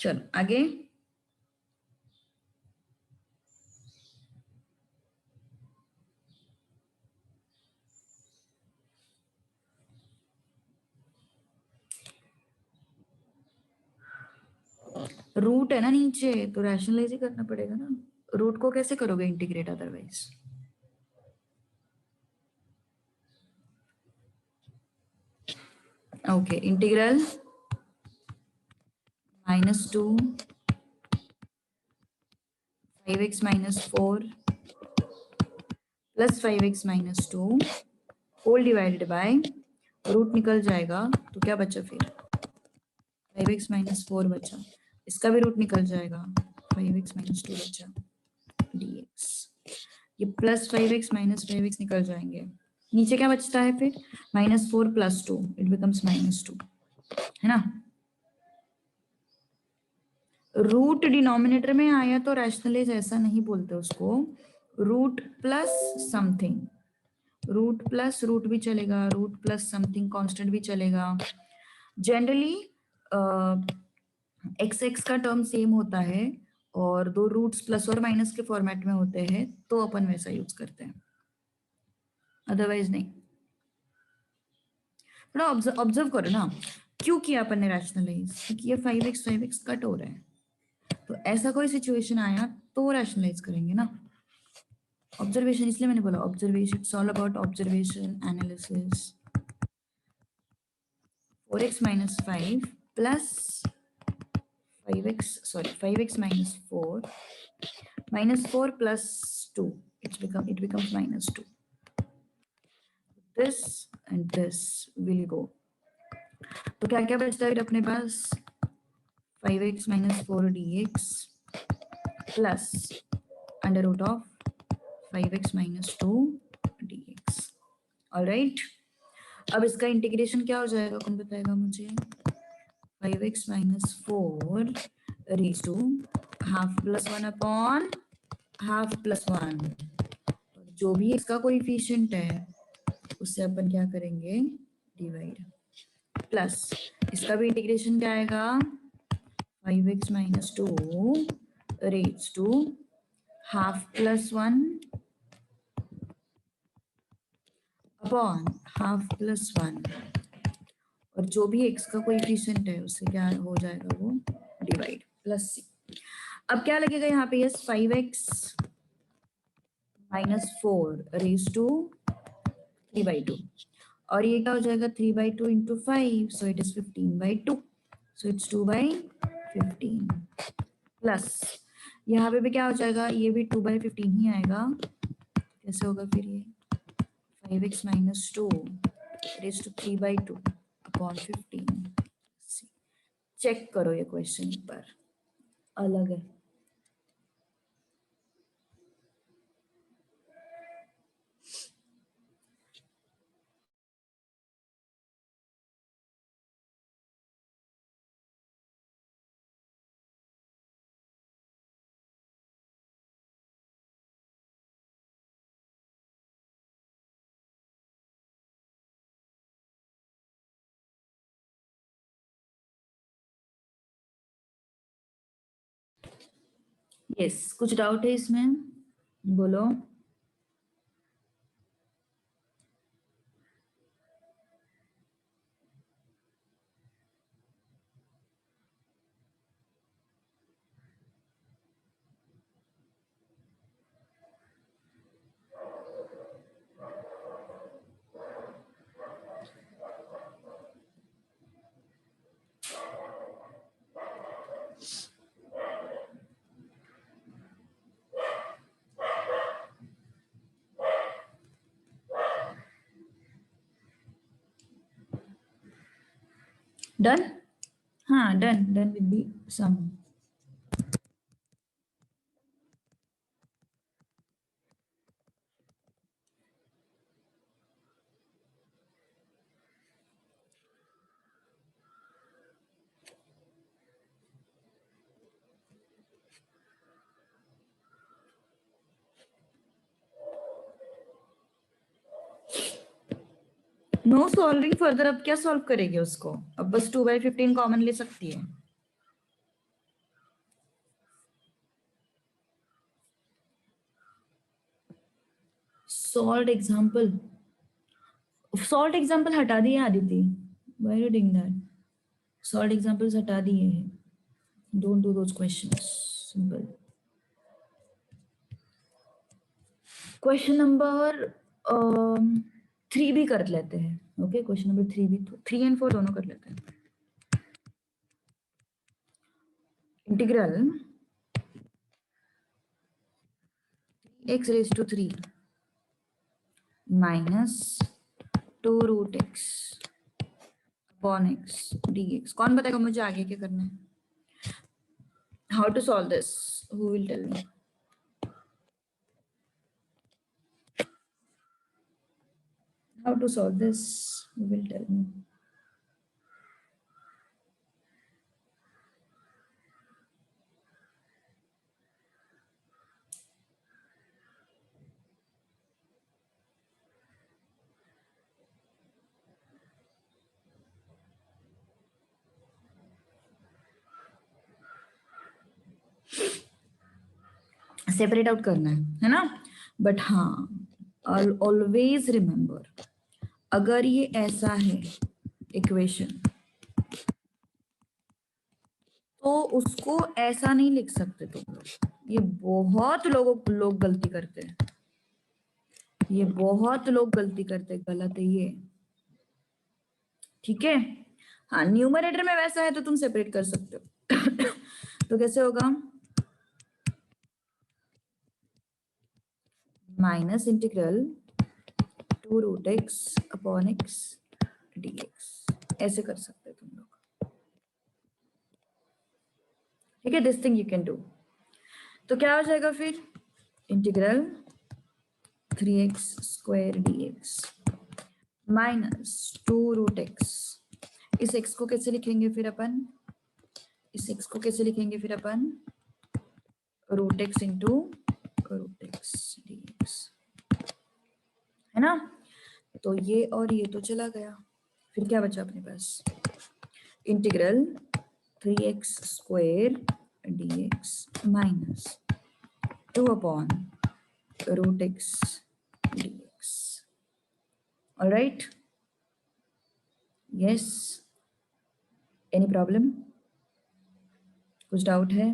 चलो आगे. रूट है ना नीचे, तो रैशनलाइज ही करना पड़ेगा ना. रूट को कैसे करोगे integrate otherwise? Okay, integral -2 5x minus 4 plus 5x minus 2 whole divided by, root निकल जाएगा तो क्या बचा फिर? 5x minus 4 बचा, इसका भी रूट निकल जाएगा, 5x minus 2 बचा dx. ये प्लस 5x माइनस 5x निकल जाएंगे, नीचे क्या बचता है फिर? -4 + 2, इट बिकम्स -2, है ना. रूट डिनोमिनेटर में आया तो रैशनलाइज ऐसा नहीं बोलते उसको, root plus something, root plus root भी चलेगा, रूट प्लस समथिंग कांस्टेंट भी चलेगा. जनरली एक्स एक्स का टर्म सेम होता है और दो रूट्स प्लस और माइनस के फॉर्मेट में होते हैं तो अपन वैसा यूज करते हैं, अदरवाइज नहीं. थोड़ा ऑब्जर्व करो ना, क्यों किया अपन ने रैशनलाइज? क्योंकि ये 5x कट हो रहा है, तो ऐसा कोई सिचुएशन आया तो रैशनलाइज करेंगे ना. ऑब्जर्वेशन, इसलिए मैंने बोला observation, it's all about observation analysis. 4x minus 5 plus 5x minus 4 plus 2, it becomes -2. This and this will go. तो क्या क्या बचता है अपने पास? 5x minus 4 dx plus under root of 5x minus 2 dx. All right. अब इसका इंटीग्रेशन क्या हो जाएगा, कौन बताएगा मुझे? 5x minus 4 raised to half plus 1 upon half plus 1. जो भी इसका कोएफिशिएंट है उससे अपन क्या करेंगे? डिवाइड. प्लस इसका भी इंटीग्रेशन क्या आएगा? 5x minus 2 raised to half plus 1 upon half plus 1. और जो भी x का कोएफिशिएंट है उससे क्या हो जाएगा? वो डिवाइड. Plus c. अब क्या लगेगा यहाँ पे? यस, 5x -4 रेज टू 3/2 और ये क्या हो जाएगा 3/2 into 5 so it is 15/2 so it's 2/15 plus यहाँ पे भी क्या हो जाएगा ये भी 2/15 ही आएगा कैसे होगा फिर ये 5x - 2 raise to 3/2 upon 15 check करो ये क्वेश्चन एक बार अलग है यस कुछ डाउट है इसमें बोलो डन हाँ done done with be some no solving further अब क्या सॉल्व करेगी उसको अब बस 2/15 कॉमन ले सकती है सॉल्ट एग्जाम्पल हटा दिए Aditi why are you doing that solved examples हटा दिए हैं don't do those questions simple question number 3 भी कर लेते हैं ओके क्वेश्चन नंबर 3 भी 3 एंड 4 दोनों कर लेते हैं integral x raised to 3 minus 2 root x upon x dx कौन बताएगा मुझे आगे क्या करना है how to solve this who will tell me how to solve this who will tell me separate out करना है ना बट हाँ ऑलवेज रिमेंबर अगर ये ऐसा है इक्वेशन तो उसको ऐसा नहीं लिख सकते तुम लोग ये बहुत लोग गलती करते हैं ये बहुत लोग गलती करते गलत है ये ठीक है हाँ न्यूमरेटर में वैसा है तो तुम सेपरेट कर सकते हो तो कैसे होगा minus integral 2 root x upon x dx ऐसे कर सकते हो तुम लोग ठीक है this thing you can do तो क्या हो जाएगा फिर integral 3x square dx minus 2 root x इस x को कैसे लिखेंगे फिर अपन इस x को कैसे लिखेंगे फिर अपन root x into root x dx है ना तो ये और ये तो चला गया फिर क्या बचा अपने पास integral 3x square dx minus 2 upon root x dx all right yes any problem कुछ डाउट है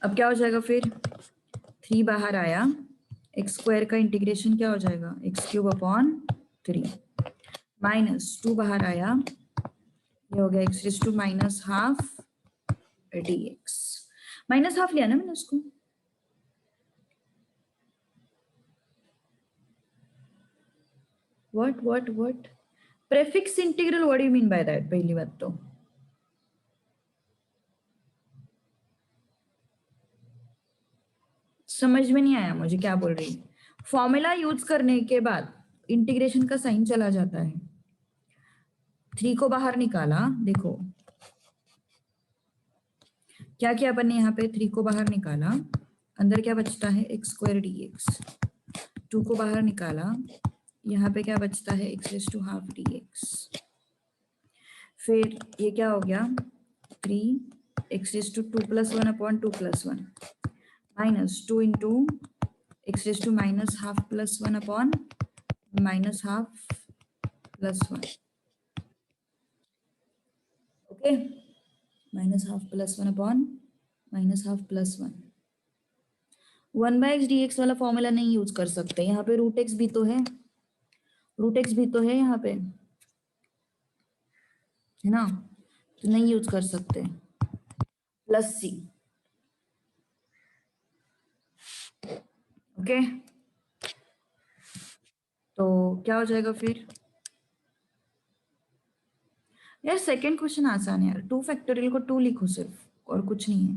अब क्या हो जाएगा फिर, 3 बाहर आया, एक्स स्क्वायर का इंटीग्रेशन क्या हो जाएगा, एक्स क्यूब अपॉन 3 माइनस 2 बाहर आया, ये हो गया x raise to minus half d x, minus half लिया ना मैंने उसको, what prefix integral, what do you mean by that? पहली बात तो समझ में नहीं आया मुझे क्या बोल रही है। फॉर्मूला यूज करने के बाद इंटीग्रेशन का साइन चला जाता है, 3 को बाहर निकाला, देखो क्या किया अपन ने यहाँ पे, 3 को बाहर निकाला, अंदर क्या बचता है, एक्स स्क्वायर डी एक्स, 2 को बाहर निकाला, यहाँ पे क्या बचता है, x raise to half d x, फिर ये क्या हो गया, 3 x raise to 2 plus 1 upon 2 plus 1 minus 2 into x raise to minus half plus 1 upon minus half plus 1, okay, minus half plus 1 upon minus half plus 1, 1 by x d x वाला फॉर्मूला नहीं यूज कर सकते, यहाँ पे रूट एक्स भी तो है, रूट एक्स भी तो है यहाँ पे, है ना, तो नहीं यूज कर सकते, प्लस सी, ओके, तो क्या हो जाएगा फिर यार, सेकंड क्वेश्चन आसान है यार, 2 फैक्टोरियल को 2 लिखो सिर्फ और कुछ नहीं है,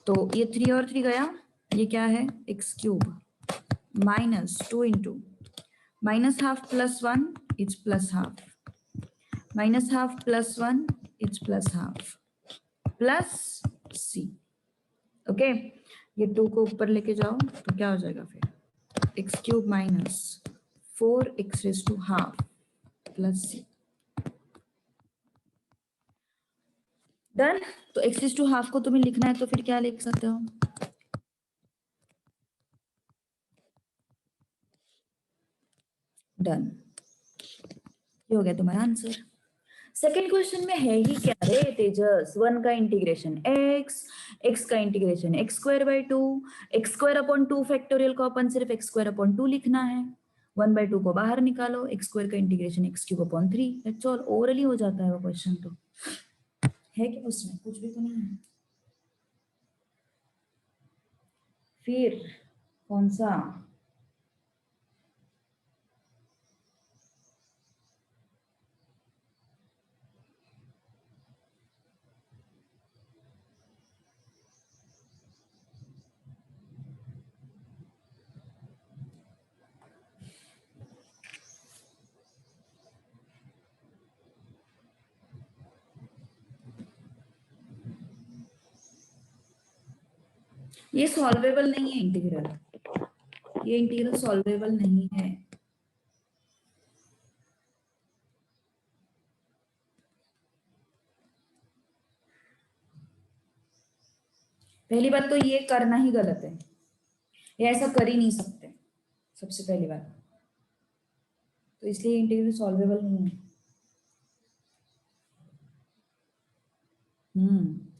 तो ये 3 और 3 गया, ये क्या है, x cube minus 2 into minus half plus 1 is plus half, minus half plus 1 is plus half plus c, okay, ये 2 को ऊपर लेके जाओ तो क्या हो जाएगा फिर, x cube minus 4 x raise to half plus c, done. तो एक्स रेज टू हाफ को तुम्हें लिखना है तो फिर क्या लिख सकते हो, डन, ये हो गया तुम्हारा आंसर। सेकेंड क्वेश्चन में है ही क्या रे तेजस, 1 का इंटीग्रेशन एक्स का integration x square by 2, x square upon 2 factorial को अपन सिर्फ एक्स स्क्वायर अपॉन 2 लिखना है, 1 बाई 2 को बाहर निकालो, एक्स स्क्वायर का integration x cube upon 3, that's all, orally हो जाता है वो क्वेश्चन, तो है क्या उसमें, कुछ भी तो नहीं है। फिर कौन सा, ये सॉल्वेबल नहीं है इंटीग्रल, ये इंटीग्रल सॉल्वेबल नहीं है, पहली बात तो ये करना ही गलत है, ये ऐसा कर ही नहीं सकते, सबसे पहली बात, तो इसलिए इंटीग्रल सॉल्वेबल नहीं है,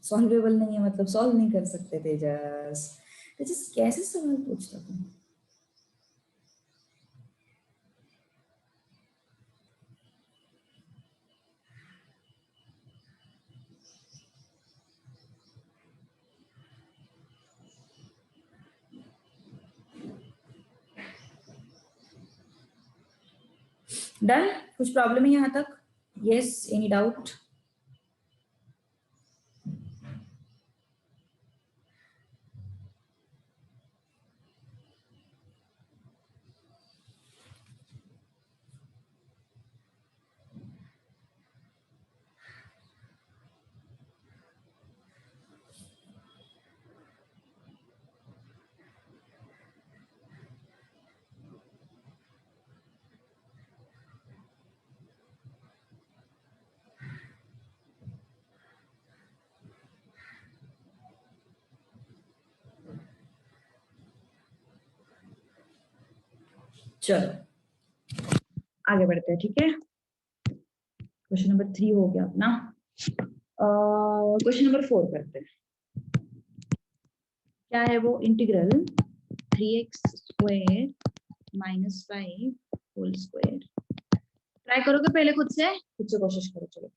सॉल्वेबल नहीं है मतलब सॉल्व नहीं कर सकते तेजस, तेजस कैसे सवाल पूछता तुम, डन, कुछ प्रॉब्लम है यहाँ तक, यस, एनी डाउट, चलो आगे बढ़ते हैं, ठीक है, क्वेश्चन नंबर 3 हो गया अपना, क्वेश्चन नंबर 4 करते हैं, क्या है वो? Integral 3x² -5 whole square. Try करोगे पहले खुद से कोशिश करो। चलो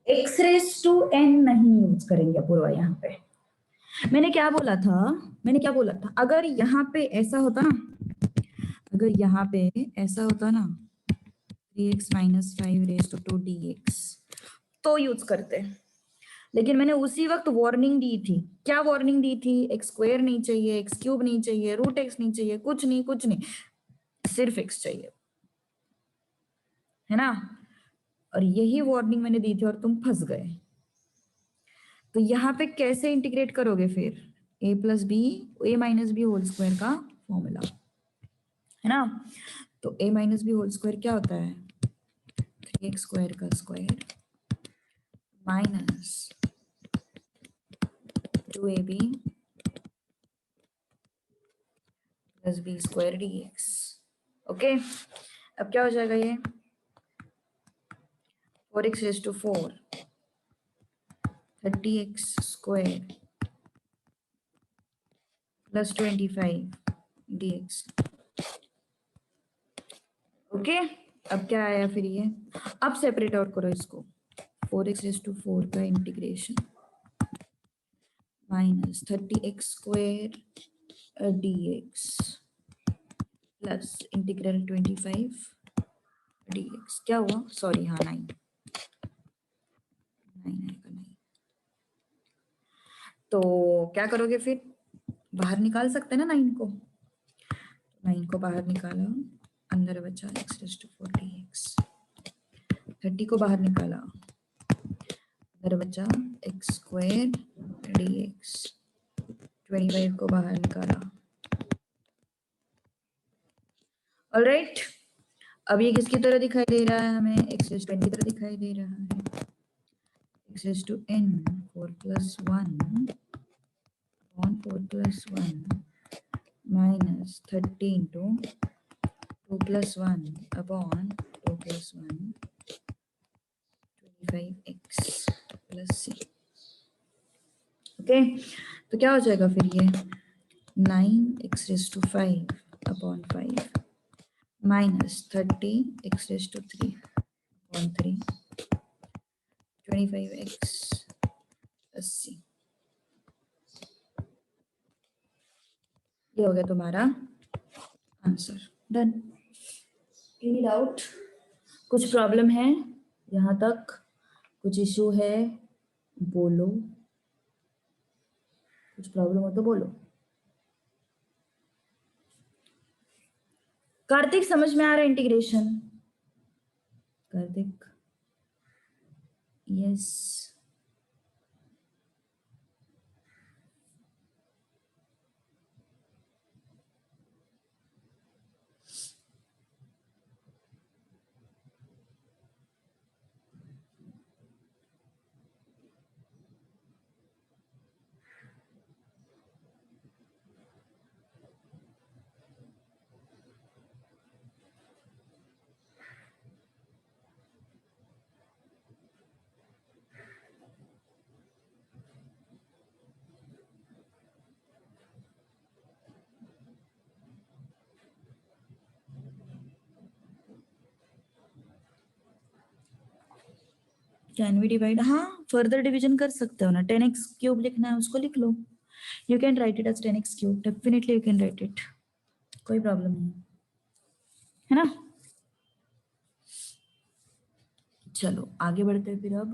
x⁻n नहीं यूज करेंगे पूर्वा यहाँ पे। मैंने क्या बोला था, अगर यहाँ पे ऐसा होता ना, अगर यहाँ पे ऐसा होता ना 3x - 5 dx तो यूज करते। लेकिन मैंने उसी वक्त वार्निंग दी थी। क्या वार्निंग दी थी? x² नहीं चाहिए, x³ नहीं चाहिए, √x नहीं चाहिए, कुछ नहीं, सिर्फ x चाहिए, है ना? और यही वार्निंग मैंने दी थी और तुम फंस गए। तो यहाँ पे कैसे इंटीग्रेट करोगे फिर? a + b होल स्क्वायर का फॉर्मूला, है ना? तो a - b होल स्क्वायर क्या होता है? 3x² का square -2ab + b² dx। Okay, अब क्या हो जाएगा ये? 4x⁻⁴ 30x² + 25 dx। ओके, अब क्या आया फिर ये? अब सेपरेट आउट करो इसको। 4x⁻⁴ का integration -30x² dx plus integral 25 dx। क्या हुआ? सॉरी, हाँ 9 आएगा 9। तो क्या करोगे फिर? बाहर निकाल सकते हैं ना 9 को? 9 को बाहर निकाला, अंदर बचा x⁻⁴ dx। 30 को बाहर निकाला, अंदर बचा x² dx। 25 को बाहर निकाला। ऑलराइट, अब ये किसकी तरह दिखाई दे रहा है हमें? x⁻n की तरह दिखाई दे रहा है। x⁻n 4 + 1 on 4 + 1 minus 30 into 2 + 1 upon 2 + 1 25x plus c। Okay, तो क्या हो जाएगा फिर ये? 9x⁵ upon 5 minus 30x⁵ upon 3 25x plus c। ये हो गया तुम्हारा आंसर। डन। Any doubt? कुछ प्रॉब्लम है यहाँ तक? कुछ इशू है? बोलो, कुछ प्रॉब्लम हो तो बोलो। कार्तिक, समझ में आ रहा है integration? Kartik, yes. Can we divide, हाँ फर्दर डिवीजन कर सकते हो ना, 10x क्यूब लिखना है उसको लिख लो, you can write it as 10x cube, definitely you can write it, कोई प्रॉब्लम नहीं है ना। चलो आगे बढ़ते हैं फिर अब।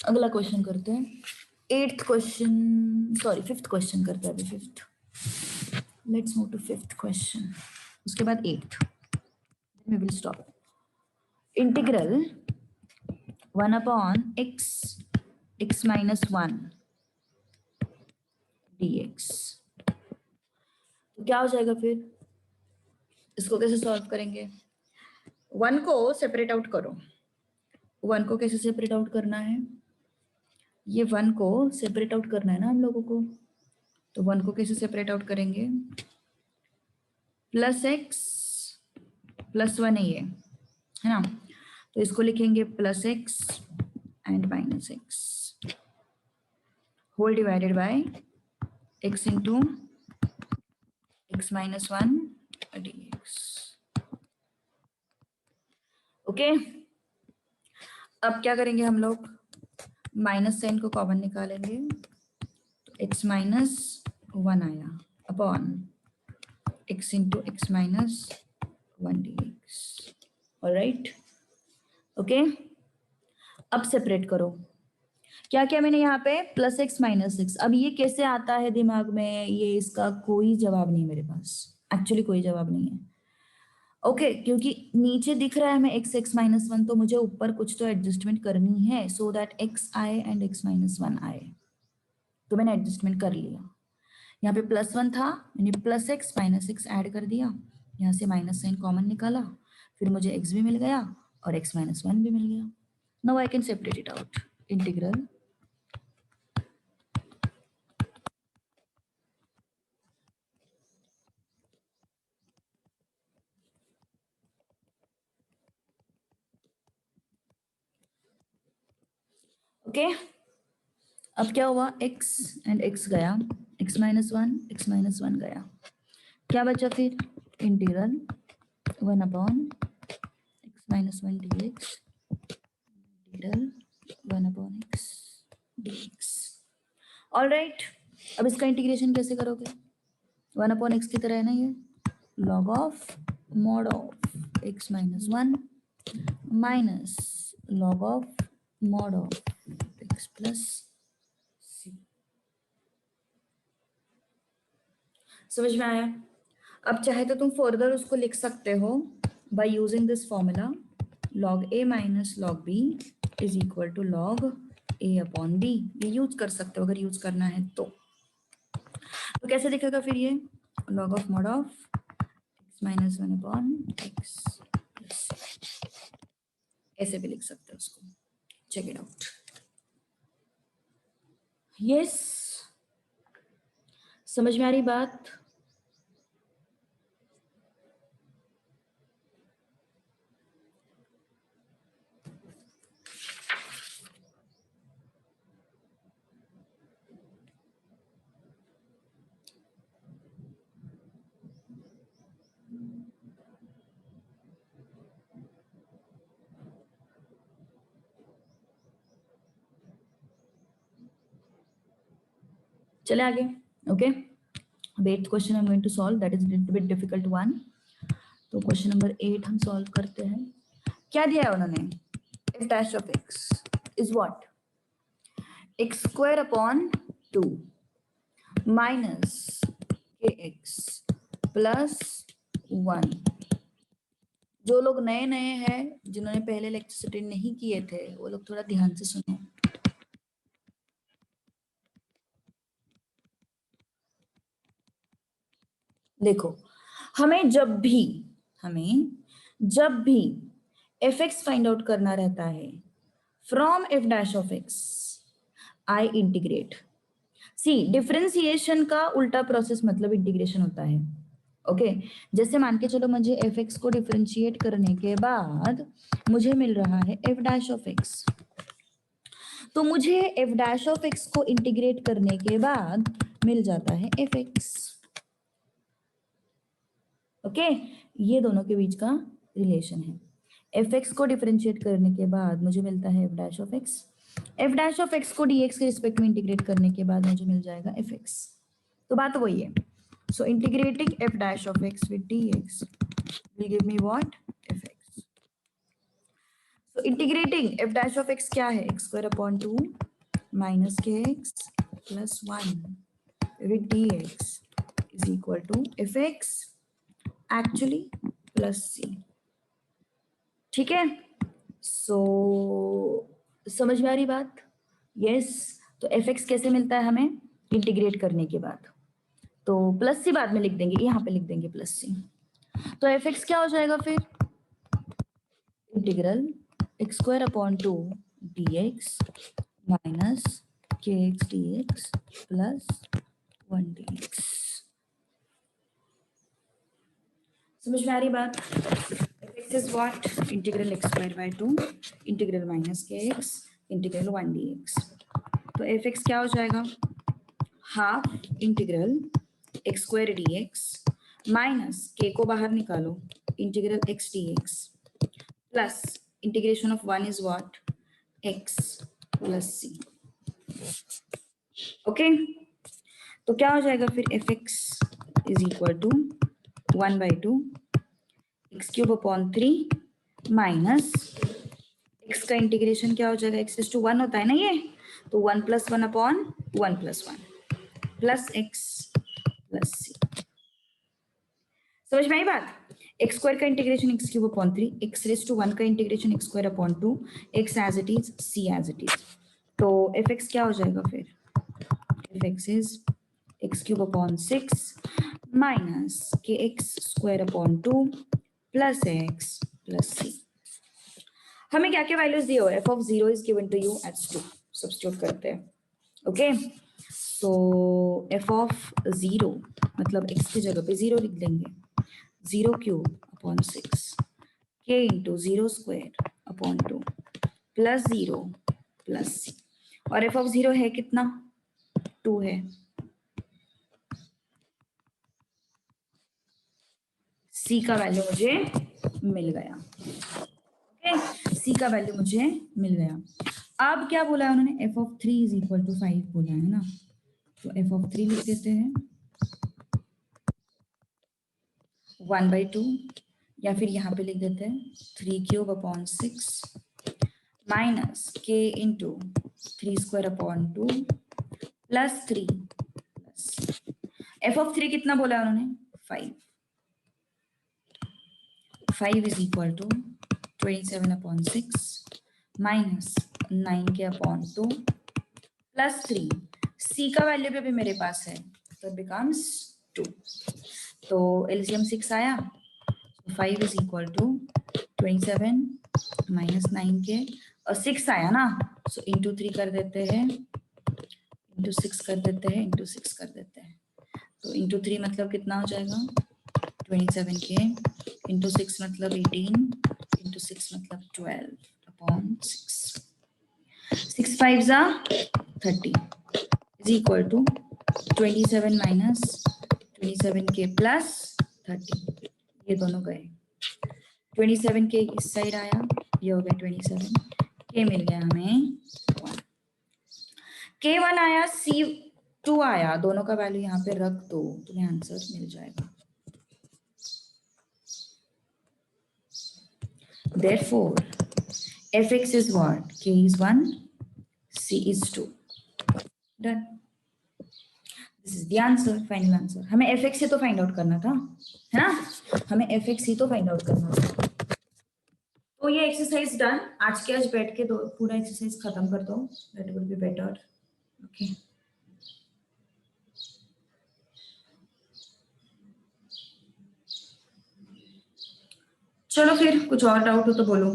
अगला क्वेश्चन करते हैं, 8th question, sorry 5th question करते हैं अभी 5th, let's move to 5th question, उसके बाद 8th, we will stop. Integral 1 upon x x minus 1 dx, तो क्या हो जाएगा फिर, इसको कैसे सॉल्व करेंगे, 1 को सेपरेट आउट करो, 1 को कैसे सेपरेट आउट करना है, ये 1 को सेपरेट आउट करना है ना हम लोगों को, तो 1 को कैसे सेपरेट आउट करेंगे, प्लस एक्स प्लस 1 है ना, तो इसको लिखेंगे plus x and minus x whole divided by x into x minus 1 dx। Okay, अब क्या करेंगे हम लोग, माइनस साइन को कॉमन निकालेंगे, तो एक्स माइनस 1 आया upon x into x minus 1 dx। Alright, okay, अब सेपरेट करो, क्या क्या मैंने यहाँ पे प्लस एक्स माइनस एक्स, अब ये कैसे आता है दिमाग में, ये इसका कोई जवाब नहीं मेरे पास, एक्चुअली कोई जवाब नहीं है। ओके क्योंकि नीचे दिख रहा है हमें एक्स एक्स माइनस 1, तो मुझे ऊपर कुछ तो एडजस्टमेंट करनी है सो दैट एक्स आए एंड एक्स माइनस 1 आए, तो मैंने एडजस्टमेंट कर लिया, यहाँ पे प्लस 1 था, मैंने plus x minus x add कर दिया, यहाँ से माइनस साइन कॉमन निकाला, फिर मुझे एक्स भी मिल गया और एक्स माइनस 1 भी मिल गया। Now I can separate it out, integral okay, अब क्या हुआ, x एंड x गया, x माइनस 1 गया, क्या बचा फिर, integral 1 upon x minus 1 dx, integral 1 upon x dx। Alright, अब इसका इंटीग्रेशन कैसे करोगे, 1 अपॉन एक्स की तरह है ना ये, log of mod of x minus 1 minus log of mod of x plus c. समझ में आया, अब चाहे तो तुम फर्दर उसको लिख सकते हो by using this formula, log a minus log b is equal to log a upon b, ये यूज कर सकते हो अगर यूज करना है तो कैसे दिखेगा फिर ये, log of mod of x minus 1 upon x, ऐसे भी लिख सकते हो उसको, चेक इट आउट। यस, समझ में आ रही बात, चले आगे। ओके, अब 8th question I am going to solve, that is little bit difficult one, तो क्वेश्चन नंबर 8 हम सॉल्व करते हैं। क्या दिया है उन्होंने, f dash of x is what, x square upon 2 minus kx plus 1। जो लोग नए नए हैं, जिन्होंने पहले लेक्चर अटेंड नहीं किए थे, वो लोग थोड़ा ध्यान से सुनो। देखो, हमें जब भी एफ एक्स फाइंड आउट करना रहता है from f dash of x, I integrate, see differentiation का उल्टा प्रोसेस मतलब इंटीग्रेशन होता है। ओके जैसे मान के चलो मुझे एफ एक्स को डिफरेंशिएट करने के बाद मुझे मिल रहा है एफ डैश ऑफ एक्स, तो मुझे एफ डैश ऑफ एक्स को इंटीग्रेट करने के बाद मिल जाता है एफ एक्स। ओके ये दोनों के बीच का रिलेशन है। एफ एक्स को डिफरेंशिएट करने के बाद मुझे मिलता है F dash of x. F dash of x को डी एक्स के रिस्पेक्ट में इंटीग्रेट करने के बाद मुझे मिल जाएगा एफ एक्स। तो बात तो वही है। So integrating f dash of x with d x will give me what, f x. So integrating f dash of x क्या है, x square upon 2 minus k x plus 1 with d x is equal to f x actually plus c. ठीक है, सो समझ में आ रही बात? यस। तो एफ एक्स कैसे मिलता है हमें, इंटीग्रेट करने के बाद। तो प्लस सी बाद में लिख देंगे, यहाँ पे लिख देंगे प्लस सी। तो एफ एक्स क्या हो जाएगा फिर, integral x square upon 2 d x minus k x d x plus 1 d x. समझ में आ रही बात? X is what? Integral x square by 2 integral minus kx integral 1 dx। तो fx क्या हो जाएगा, half integral x square dx minus k को बाहर निकालो integral x dx plus integration of 1 is what, x प्लस c। ओके, तो क्या हो जाएगा फिर, fx is equal to 1/2 x cube upon 3 minus x का इंटीग्रेशन क्या हो जाएगा, एक्स इज टू 1 होता है ना ये, तो 1 + 1 upon 1 + 1 plus x plus c. समझ में आई बात? एक्स स्क्वायर का integration x cube upon 3, x raise to 1 का integration x square upon 2, x as it is, c as it is. तो एफ एक्स क्या हो जाएगा फिर, f x is x cube upon 6 minus k x square upon 2 plus x plus c. हमें क्या क्या वैल्यूज दिए हो, f of 0 is given to you as 2, substitute करते हैं। ओके, तो एफ ऑफ 0 मतलब एक्स की जगह पे 0 लिख देंगे, 0 cube upon 6 k into 0 square upon 2 plus 0 plus c. और एफ ऑफ 0 है कितना, 2 है। सी का वैल्यू मुझे मिल गया। ओके, सी का वैल्यू मुझे मिल गया। अब क्या बोला है उन्होंने, f of 3 is equal to 5 बोला है ना, तो एफ ऑफ 3 लिख देते हैं 1/2, या फिर यहाँ पे लिख देते हैं 3 cube upon 6 minus k into 3 square upon 2 plus 3 plus f of 3 कितना बोला उन्होंने, 5। 5 is equal to 27 upon 6 minus 9 k upon 2 plus 3। सी का वैल्यू भी अभी मेरे पास है, तो बिकम्स 2। तो एलसीएम 6 आया, 5 इज इक्वल टू 27 माइनस 9 के, और 6 आया ना, सो इंटू 3 कर देते हैं, इंटू 6 कर देते हैं, इंटू 6 कर देते हैं। तो इंटू 3 मतलब कितना हो जाएगा, 27 के, इंटू 6 मतलब 18, इंटू 6 मतलब 12 upon 6। 6 5 30 is equal to 27 minus 27 k plus 30, ये दोनों गए। 27 के इस साइड आया, ये हो गया 27 के, मिल गया हमें 1। K1 आया, C2 आया, दोनों का वैल्यू यहाँ पे रख दो, तुम्हें आंसर मिल जाएगा। Therefore, fx is what? K is 1, C is 2. Done. This is the answer, final answer. हमें fx से तो फाइंड आउट करना था, है ना, हमें fx ही तो फाइंड आउट करना था। तो ये एक्सरसाइज डन। आज के आज बैठ के दो पूरा एक्सरसाइज खत्म कर दो, that will be better. Okay, चलो फिर कुछ और डाउट हो तो बोलो।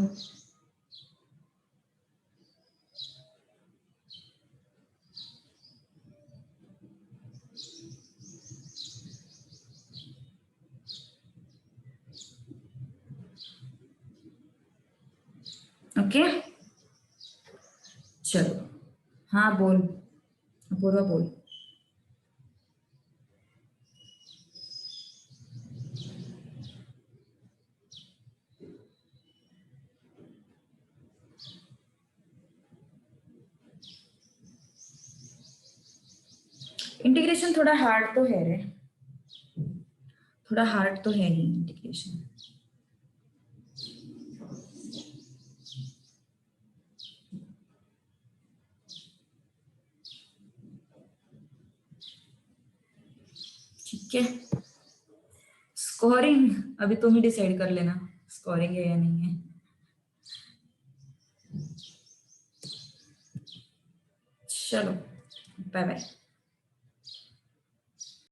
ओके, चलो, हाँ बोल, पूरा बोल। इंटीग्रेशन थोड़ा हार्ड तो है रे, थोड़ा हार्ड तो है ही इंटीग्रेशन। ठीक है, स्कोरिंग अभी तुम ही डिसाइड कर लेना स्कोरिंग है या नहीं है। चलो बाय बाय।